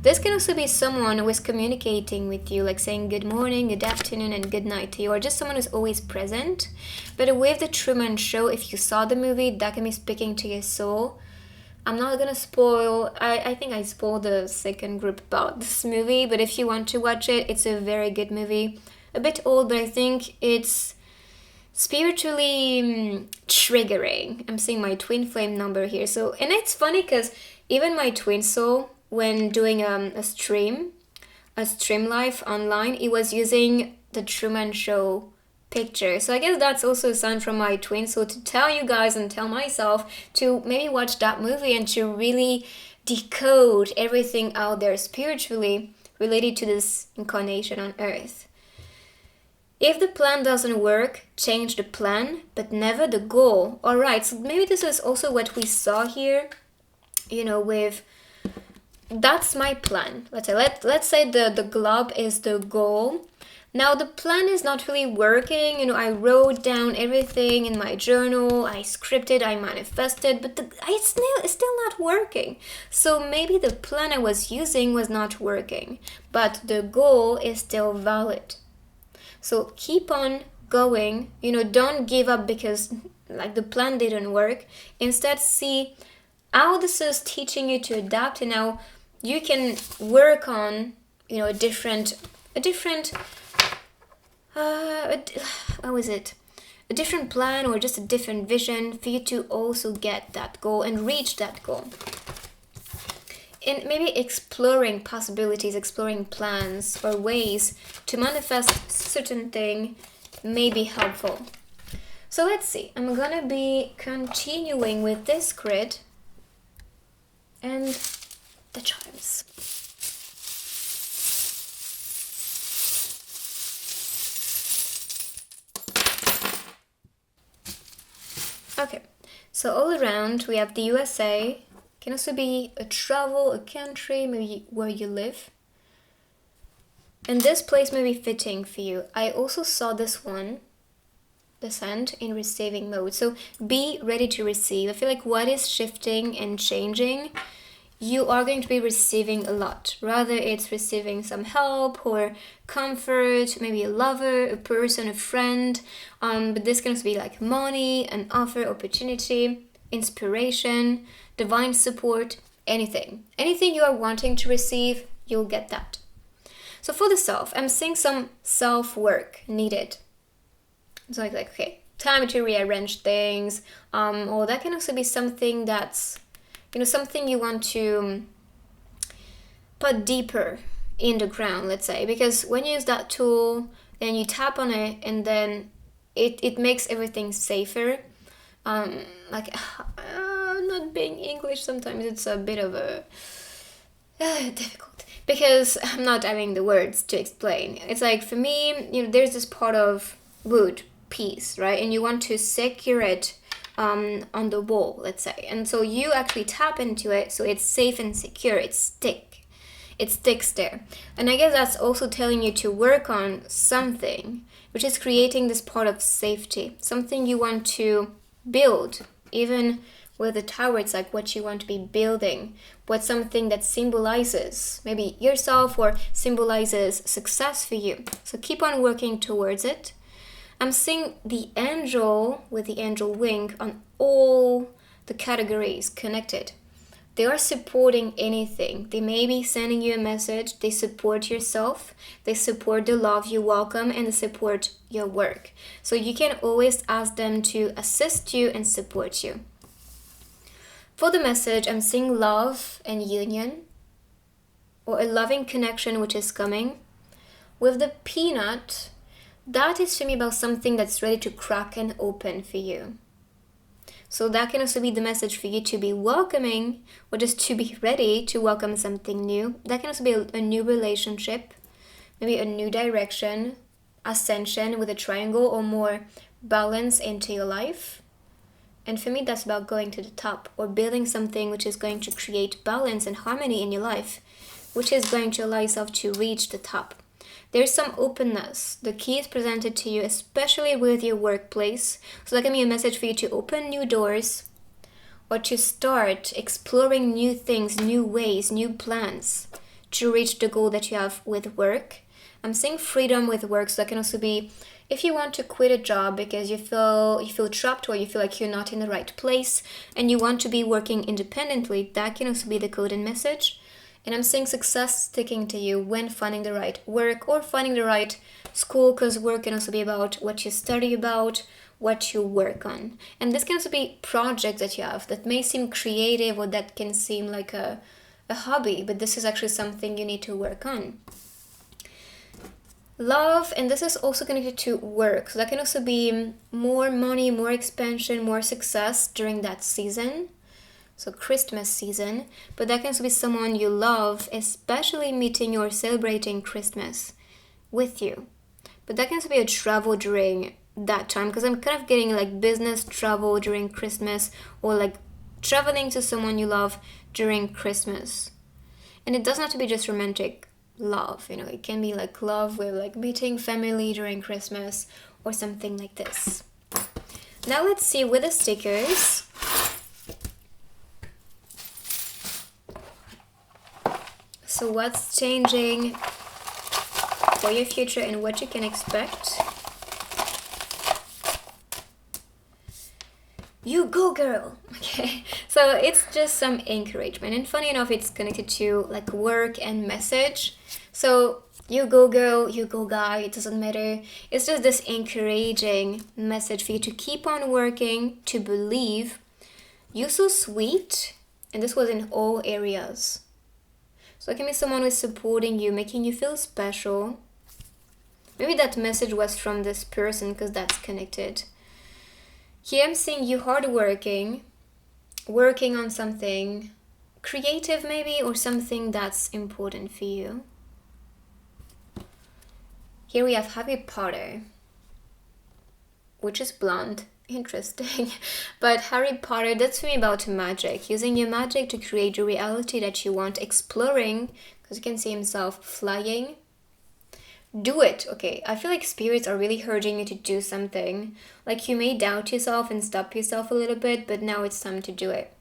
This can also be someone who is communicating with you, like saying good morning, good afternoon, and good night to you, or just someone who's always present. But with the Truman Show, if you saw the movie, that can be speaking to your soul. I'm not gonna spoil, I think I spoiled the second group about this movie, but if you want to watch it, it's a very good movie. A bit old, but I think it's spiritually triggering. I'm seeing my twin flame number here. So, and it's funny because even my twin soul, when doing a stream live online, it was using the Truman Show picture. So I guess that's also a sign from my twin soul to tell you guys and tell myself to maybe watch that movie and to really decode everything out there spiritually related to this incarnation on earth. If the plan doesn't work, change the plan, but never the goal. Alright, so maybe this is also what we saw here, with that's my plan. Let's say the globe is the goal. Now the plan is not really working. I wrote down everything in my journal. I scripted, I manifested, but it's still not working. So maybe the plan I was using was not working, but the goal is still valid. So keep on going. Don't give up because like the plan didn't work. Instead, see how this is teaching you to adapt and how you can work on a different a different plan or just a different vision for you to also get that goal and reach that goal. And maybe exploring possibilities, exploring plans or ways to manifest certain thing may be helpful. So let's see, I'm gonna be continuing with this grid and the charms. Okay, so all around we have the USA. Can also be a travel, a country, maybe where you live. And this place may be fitting for you. I also saw this one, 100% in receiving mode. So be ready to receive. I feel like what is shifting and changing, you are going to be receiving a lot. Rather it's receiving some help or comfort, maybe a lover, a person, a friend. But this can also be like money, an offer, opportunity, inspiration, divine support, anything. Anything you are wanting to receive, you'll get that. So for the self, I'm seeing some self-work needed. So like, okay, time to rearrange things. Or that can also be something that's, something you want to put deeper in the ground, let's say. Because when you use that tool, then you tap on it and then it makes everything safer. Not being English, sometimes it's a bit of a difficult. Because I'm not having the words to explain. It's like, for me, there's this part of wood piece, right? And you want to secure it on the wall, let's say. And so you actually tap into it so it's safe and secure. It sticks there. And I guess that's also telling you to work on something, which is creating this part of safety. Something you want to build, even with the tower, it's like what you want to be building, what's something that symbolizes maybe yourself or symbolizes success for you. So keep on working towards it. I'm seeing the angel with the angel wing on all the categories connected. They are supporting anything. They may be sending you a message. They support yourself. They support the love you welcome, and they support your work. So you can always ask them to assist you and support you. For the message, I'm seeing love and union, or a loving connection which is coming. With the peanut, that is for me about something that's ready to crack and open for you. So that can also be the message for you to be welcoming, or just to be ready to welcome something new. That can also be a new relationship, maybe a new direction, ascension with a triangle, or more balance into your life. And for me, that's about going to the top, or building something which is going to create balance and harmony in your life, which is going to allow yourself to reach the top. There's some openness. The key is presented to you, especially with your workplace. So that can be a message for you to open new doors, or to start exploring new things, new ways, new plans to reach the goal that you have with work. I'm seeing freedom with work, so that can also be if you want to quit a job because you feel trapped, or you feel like you're not in the right place and you want to be working independently. That can also be the code and message. And I'm seeing success sticking to you when finding the right work or finding the right school, because work can also be about what you study about, what you work on. And this can also be projects that you have that may seem creative, or that can seem like a hobby, but this is actually something you need to work on. Love, and this is also connected to work. So that can also be more money, more expansion, more success during that season. So Christmas season. But that can also be someone you love, especially meeting or celebrating Christmas with you. But that can also be a travel during that time, because I'm kind of getting like business travel during Christmas, or like traveling to someone you love during Christmas. And it doesn't have to be just romantic love, it can be like love with like meeting family during Christmas or something like this. Now let's see with the stickers. So what's changing for your future and what you can expect. You go, girl. Okay, so it's just some encouragement, and funny enough, it's connected to like work and message. So you go, girl, you go, guy, it doesn't matter. It's just this encouraging message for you to keep on working, to believe. You're so sweet, and this was in all areas. So it can be someone who's supporting you, making you feel special. Maybe that message was from this person because that's connected. Here I'm seeing you hardworking, working on something creative maybe, or something that's important for you. Here we have Harry Potter, which is blonde. Interesting. But Harry Potter, that's for me about magic. Using your magic to create the reality that you want, exploring, because you can see himself flying. do it, okay? I feel like spirits are really urging you to do something. Like you may doubt yourself and stop yourself a little bit, but now it's time to do it.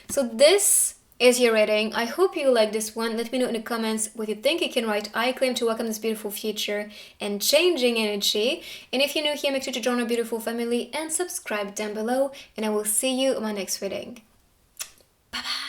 So this is your reading. I hope you like this one. Let me know in the comments what you think. You can write, I claim to welcome this beautiful future and changing energy. And if you're new here, make sure to join our beautiful family and subscribe down below. And I will see you in my next reading. Bye bye.